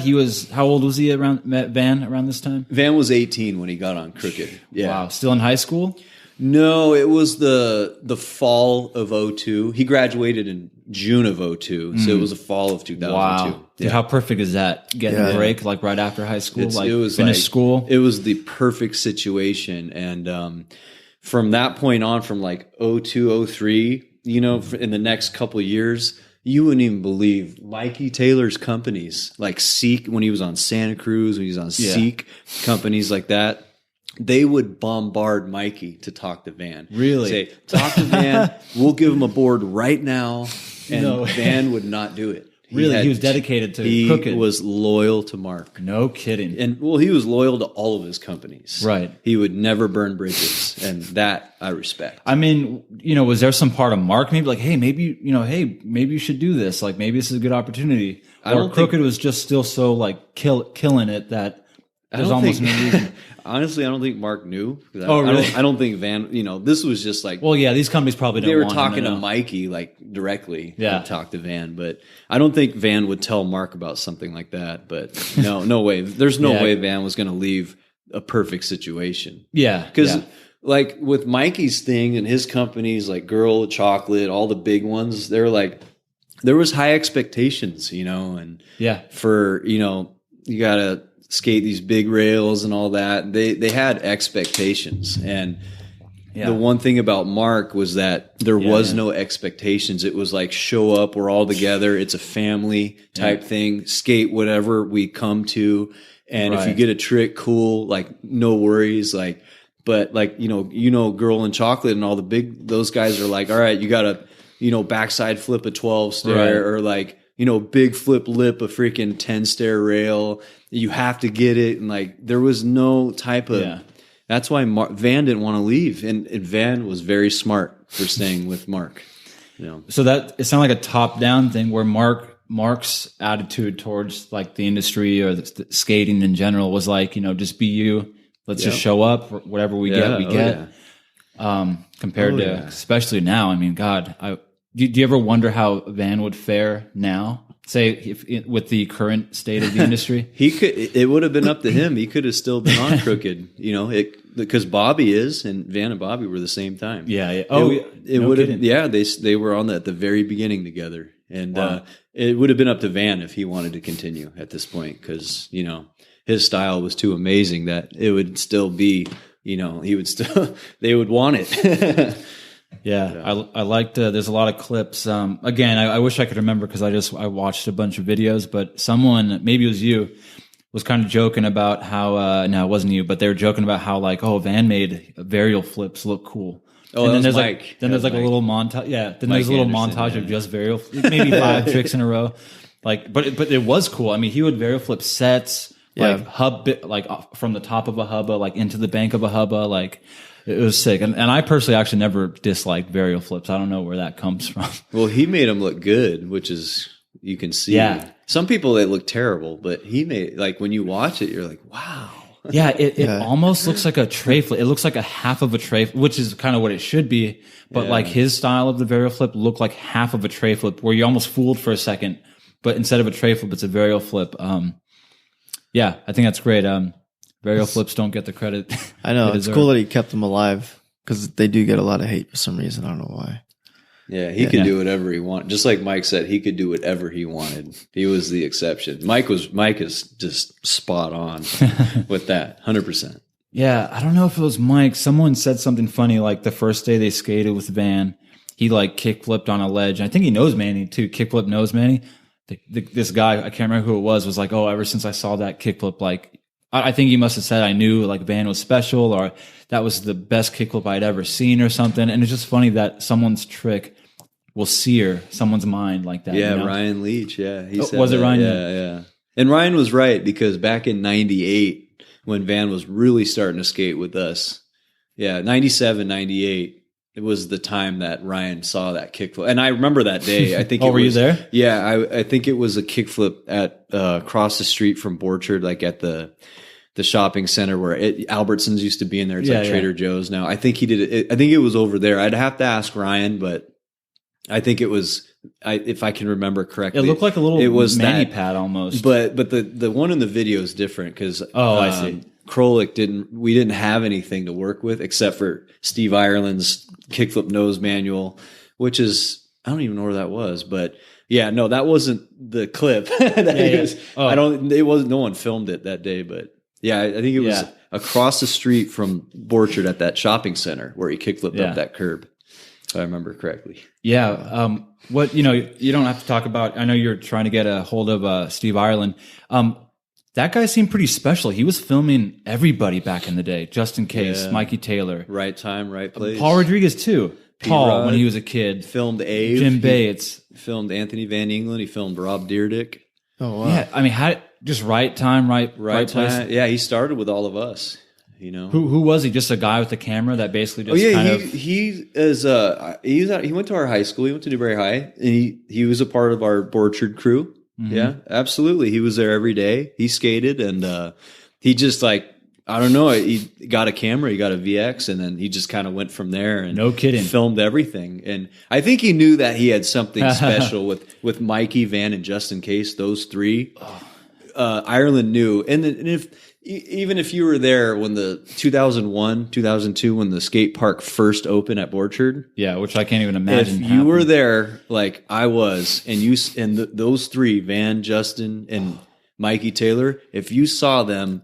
How old was he met Van around this time? Van was 18 when he got on Krooked. Yeah. Wow. Still in high school? No, it was the fall of 2002. He graduated in June of 2002, so it was the fall of 2002. Wow. Dude, how perfect is that? Getting a break like right after high school? It was finish like, school? It was the perfect situation. And from that point on, from like 2002, 2003, you know, in the next couple of years, you wouldn't even believe Mikey Taylor's companies, like Seek, when he was on Santa Cruz, when he was on Seek, companies like that. They would bombard Mikey to talk to Van. Really? Say, talk to Van. We'll give him a board right now. And Van would not do it. He was dedicated to Krooked. He was loyal to Mark. No kidding. And well, he was loyal to all of his companies. Right. He would never burn bridges. And that I respect. I mean, you know, was there some part of Mark maybe like, hey, maybe you should do this. Like, maybe this is a good opportunity. Or Krooked was just still so like killing it that there's almost no reason. Honestly, I don't think Mark knew. Really? I don't think Van, you know, this was just like. Well, yeah, these companies probably they don't were want talking him to know. Mikey like directly. Yeah. To talk to Van, but I don't think Van would tell Mark about something like that. But no way. There's no way Van was going to leave a perfect situation. Yeah. Because like with Mikey's thing and his companies like Girl Chocolate, all the big ones, they're like, there was high expectations, you know, and for, you know, you got to skate these big rails and all that. They had expectations. And the one thing about Mark was that there was no expectations. It was like, show up, we're all together. It's a family type thing. Skate whatever we come to. And if you get a trick, cool, like no worries. Like But like, Girl in Chocolate and all those guys are like, all right, you got to, backside flip a 12 stair or like, big flip lip a freaking 10 stair rail. You have to get it. And like, there was no type of, that's why Van didn't want to leave. And Van was very smart for staying with Mark. So that it sounded like a top down thing where Mark's attitude towards like the industry or the skating in general was like, just be you. Let's just show up. Whatever we get, we get. Yeah. Compared to, especially now, I mean, God, do you ever wonder how Van would fare now? Say, with the current state of the industry? It would have been up to him. He could have still been on Krooked, because Bobby and Van and Bobby were the same time. Yeah. It would have, they were on at the very beginning together. And it would have been up to Van if he wanted to continue at this point, because, his style was too amazing that it would still be, they would want it. Yeah. I liked, there's a lot of clips. Again, I wish I could remember because I watched a bunch of videos, but someone, maybe it was you, was kind of joking about how, no, it wasn't you, but they were joking about how like, Van made varial flips look cool. Oh, and then there's Mike. A little montage. Yeah. Then there's a little montage of just varial, maybe 5 tricks in a row. Like, but it was cool. I mean, he would varial flip sets, like from the top of a hubba, like into the bank of a hubba, like it was sick. And I personally actually never disliked varial flips. I don't know where that comes from. Well, he made them look good, which is, you can see. Yeah. Some people, they look terrible, but he made, like, when you watch it, you're like, wow. Yeah, it almost looks like a tray flip. It looks like a half of a tray, which is kind of what it should be. But like his style of the varial flip looked like half of a tray flip, where you almost fooled for a second. But instead of a tray flip, it's a varial flip. Yeah, I think that's great. Varial flips don't get the credit. I know. It's cool that he kept them alive, because they do get a lot of hate for some reason. I don't know why. Yeah, he could do whatever he wanted. Just like Mike said, he could do whatever he wanted. He was the exception. Mike is just spot on with that, 100%. Yeah, I don't know if it was Mike. Someone said something funny, like the first day they skated with Van, he like kick flipped on a ledge. I think he knows Manny too. Kick flip knows Manny. This guy, I can't remember who it was like, oh, ever since I saw that kickflip, like, I think he must have said I knew like Van was special, or that was the best kickflip I'd ever seen or something. And it's just funny that someone's trick will sear someone's mind like that. Yeah, Ryan Leach. Yeah. He said was it Ryan? Yeah. And Ryan was right, because back in 98, when Van was really starting to skate with us, 97, 98, it was the time that Ryan saw that kickflip. And I remember that day. I think were you there? Yeah, I think it was a kickflip at across the street from Borchard, like at the shopping center where Albertsons used to be in there. It's like Trader Joe's now. I think he did it. I think it was over there. I'd have to ask Ryan, but I think it was, if I can remember correctly. It looked like a little mani pad almost. But the one in the video is different, because I see. Krooked we didn't have anything to work with except for Steve Ireland's kickflip nose manual, which is, I don't even know where that was, but no, that wasn't the clip. No one filmed it that day, but I think it was across the street from Borchard at that shopping center where he kickflipped up that curb, if I remember correctly. Yeah. What, you don't have to talk about, I know you're trying to get a hold of Steve Ireland. That guy seemed pretty special. He was filming everybody back in the day, just in case. Mikey Taylor. Right time, right place. Paul Rodriguez, too. Paul, P-Rod, when he was a kid. Filmed Abe. Jim Bates. Filmed Anthony Van England. He filmed Rob Deerdick. Oh, wow. Yeah, I mean, just right time, right place. Time. Yeah, he started with all of us. Who was he? Just a guy with a camera that basically just he went to our high school. He went to Newberry High, and he was a part of our Borchard crew. Mm-hmm. Yeah, absolutely. He was there every day. He skated, and he just I don't know. He got a camera, he got a VX, and then he just kind of went from there. And no kidding, filmed everything. And I think he knew that he had something special with Mikey, Van, and Justin Case. Those three, Ireland knew. And even if you were there when the 2001, 2002, when the skate park first opened at Borchard. Yeah, which I can't even imagine. If you were there like I was, and those three, Van, Justin, and Mikey Taylor, if you saw them,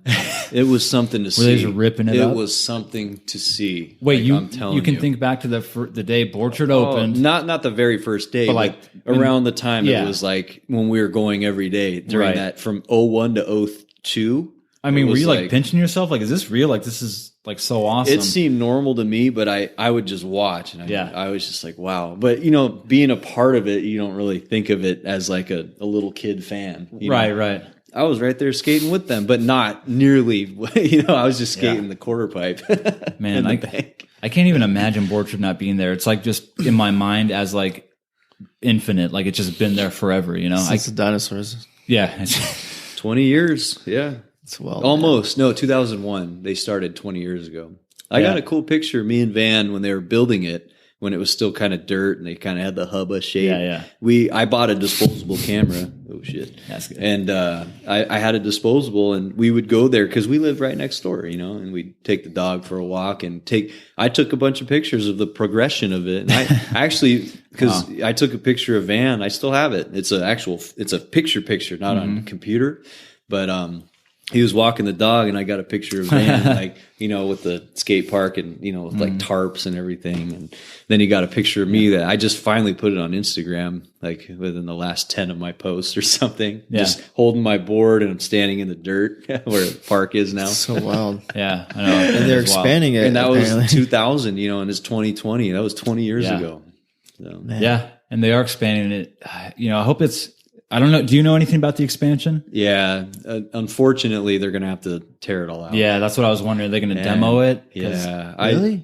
it was something to see. Were they just ripping it up? It was something to see. Wait, you can think back to the day Borchard opened. Not the very first day, but around the time it was like when we were going every day during that from 01 to 02. I mean, It were was you like pinching yourself? Like, is this real? Like, this is like so awesome. It seemed normal to me, but I would just watch, and I was just like, wow. But being a part of it, you don't really think of it as like a little kid fan. Right. I was right there skating with them, but not nearly. I was just skating the quarter pipe. Man, I can't even imagine Board Trip not being there. It's like just in my mind as like infinite, like it's just been there forever. Since the dinosaurs. Yeah, 20 years. Yeah. It's well, almost. No, 2001. They started 20 years ago. I got a cool picture of me and Van when they were building it, when it was still kind of dirt and they kind of had the hubba shape. Yeah. I bought a disposable camera. Oh shit. That's good. And I had a disposable, and we would go there because we lived right next door, and we'd take the dog for a walk and I took a bunch of pictures of the progression of it. And I actually, because I took a picture of Van, I still have it. It's a picture, not on computer, but he was walking the dog, and I got a picture of Van, with the skate park and, with like tarps and everything. And then he got a picture of me that I just finally put it on Instagram, like within the last 10 of my posts or something. Yeah. Just holding my board, and I'm standing in the dirt where the park is now. So wild. Yeah, I know. And they're expanding it. And that apparently. was 2000, and it's 2020. That was 20 years ago. So. Yeah, and they are expanding it. I hope I don't know. Do you know anything about the expansion? Yeah. Unfortunately, they're going to have to tear it all out. Yeah, that's what I was wondering. Are they going to demo it? Yeah. Really?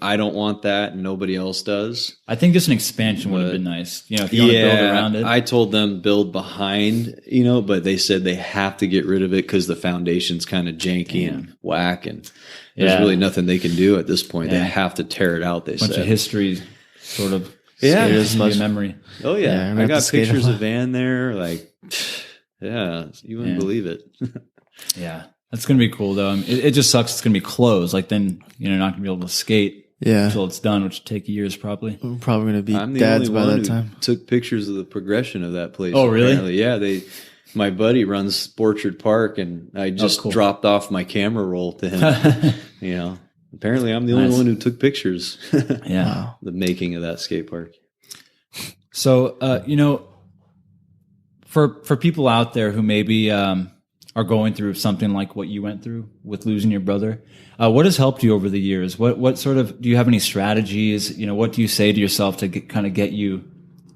I don't want that, and nobody else does. I think just an expansion would have been nice. If you want to build around it. I told them build behind, but they said they have to get rid of it because the foundation's kind of janky and whack, and there's really nothing they can do at this point. They have to tear it out, they said. Bunch of history sort of as much memory. Oh, yeah. I I got pictures of Van there. Like, you wouldn't believe it. Yeah. That's going to be cool, though. It just sucks it's going to be closed. Like, then, you're not going to be able to skate until it's done, which will take years probably. We're probably going to be I'm the dads only by one that who time. took pictures of the progression of that place. Oh, really? Apparently. Yeah, my buddy runs Orchard Park, and I just dropped off my camera roll to him. Apparently I'm the only one who took pictures. Yeah. The making of that skate park. So, for people out there who maybe are going through something like what you went through with losing your brother, what has helped you over the years? What sort of, do you have any strategies? What do you say to yourself to kind of get you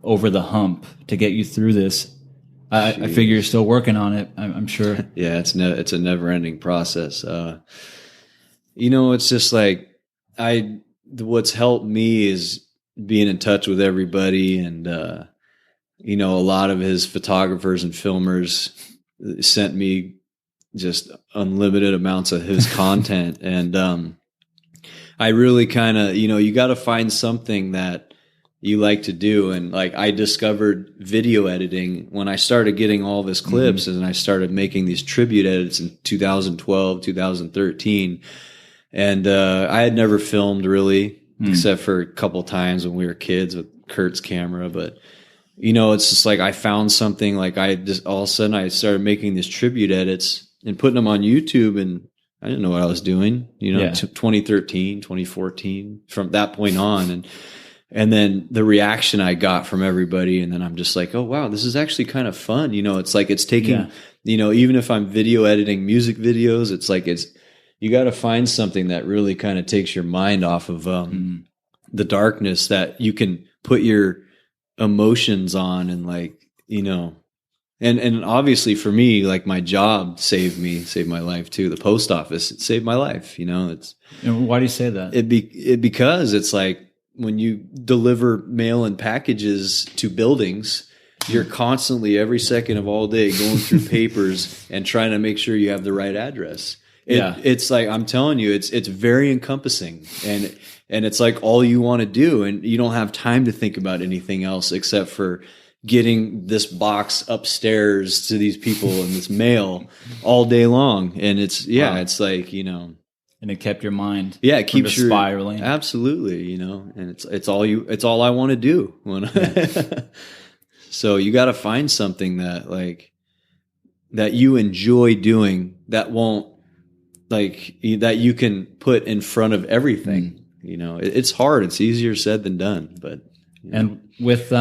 over the hump, to get you through this? I figure you're still working on it, I'm sure. Yeah, it's a never-ending process. It's just like what's helped me is being in touch with everybody, and a lot of his photographers and filmers sent me just unlimited amounts of his content, and I really kind of you got to find something that you like to do. And like, I discovered video editing when I started getting all of his clips, and I started making these tribute edits in 2012, 2013. And I had never filmed really, except for a couple times when we were kids with Kurt's camera. But, it's just like I found something, like I just all of a sudden I started making these tribute edits and putting them on YouTube, and I didn't know what I was doing, 2013, 2014, from that point on. And then the reaction I got from everybody, and then I'm just like, oh, wow, this is actually kind of fun. It's like it's taking, even if I'm video editing music videos, it's like you got to find something that really kind of takes your mind off of the darkness, that you can put your emotions on, and like, and obviously for me, like my job saved my life too. The post office, it saved my life. It's. And why do you say that? Because it's like, when you deliver mail and packages to buildings, you're constantly, every second of all day, going through papers and trying to make sure you have the right address. It's like, I'm telling you, it's very encompassing, and it's like all you want to do, and you don't have time to think about anything else except for getting this box upstairs to these people and this mail all day long. And it's like, And it kept your mind. Yeah, it keeps you spiraling. Absolutely, and it's all I want to do. So you got to find something that you enjoy doing, that won't that you can put in front of everything. It's hard. It's easier said than done. But and with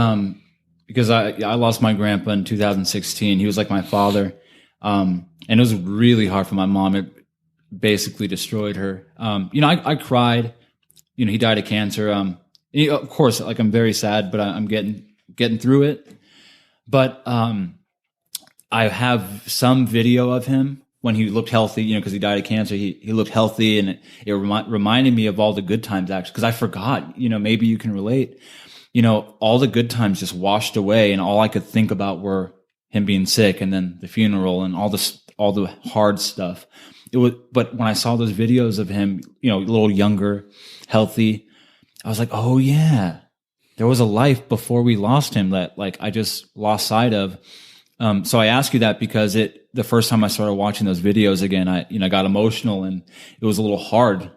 because I lost my grandpa in 2016. He was like my father. And it was really hard for my mom. It basically destroyed her. I cried. He died of cancer. Of course, like, I'm very sad, but I'm getting through it. But I have some video of him when he looked healthy, because he died of cancer. He looked healthy, and it reminded me of all the good times, actually, because I forgot. Maybe you can relate. All the good times just washed away, and all I could think about were him being sick, and then the funeral, and all the hard stuff. But when I saw those videos of him, a little younger, healthy, I was like, oh yeah, there was a life before we lost him that, like, I just lost sight of. So I ask you that because the first time I started watching those videos again, I got emotional, and it was a little hard.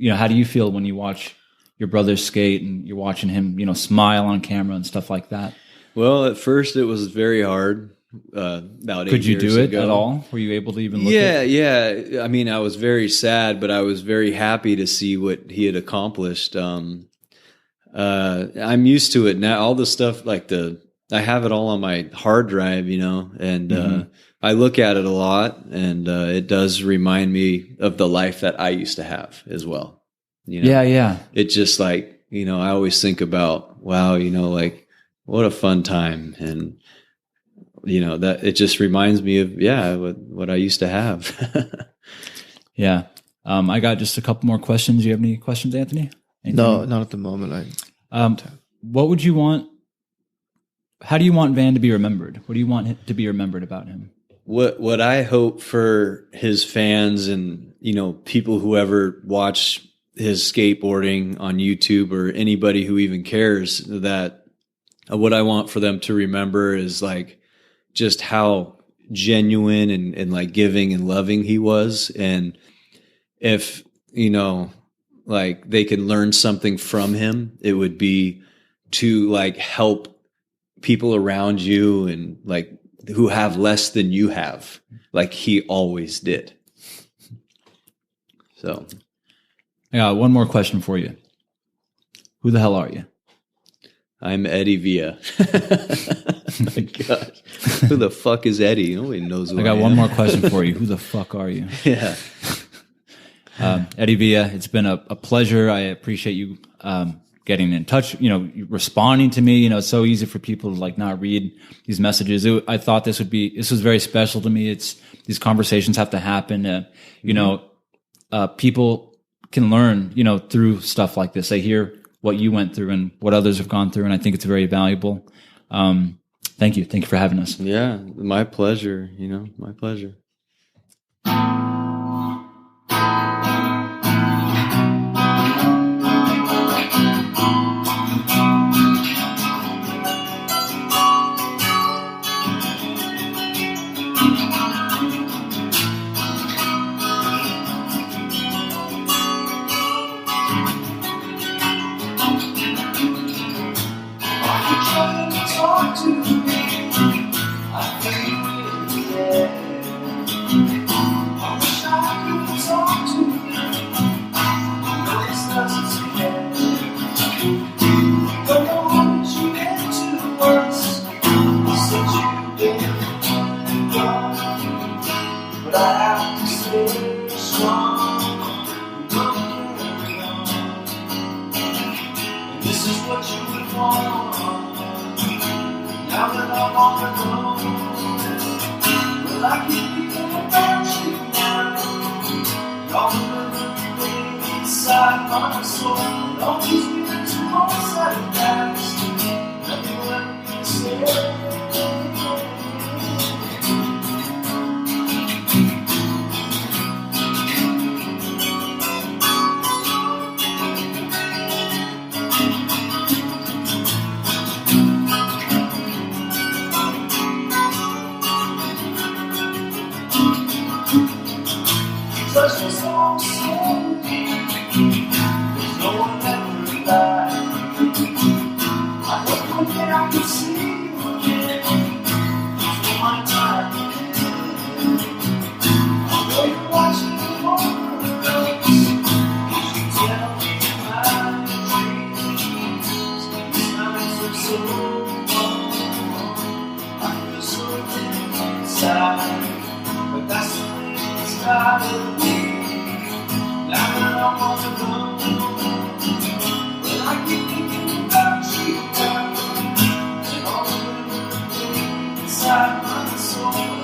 How do you feel when you watch your brother skate and you're watching him, smile on camera and stuff like that? Well, at first it was very hard. About 8 years ago. Could you do it at all? Were you able to even look at it? Yeah. I mean, I was very sad, but I was very happy to see what he had accomplished. I'm used to it now. All the stuff, like I have it all on my hard drive, and I look at it a lot, and it does remind me of the life that I used to have as well. Yeah. It just, like, I always think about, wow, like, what a fun time. And that it just reminds me of, what I used to have. Yeah. I got just a couple more questions. Do you have any questions, Anthony? Anything? No, not at the moment. What would you want? How do you want Van to be remembered? What do you want to be remembered about him? What I hope for his fans and, people who ever watch his skateboarding on YouTube, or anybody who even cares, that what I want for them to remember is, like, just how genuine and like giving and loving he was. And if, like, they could learn something from him, it would be to, like, help people around you and, like, who have less than you have, like he always did. So I got one more question for you. Who the hell are you? I'm Eddie Villa. My God. Who the fuck is Eddie? Nobody knows who I got one more question for you. Who the fuck are you? Yeah. Eddie Villa, it's been a pleasure. I appreciate you getting in touch, responding to me. It's so easy for people to, like, not read these messages. I thought this was very special to me. These conversations have to happen. People can learn, through stuff like this. They hear what you went through and what others have gone through, and I think it's very valuable. Thank you. Thank you for having us. Yeah, my pleasure. My pleasure. side of me. Now that I'm all alone, well, I keep thinking about you now, and all the inside my soul.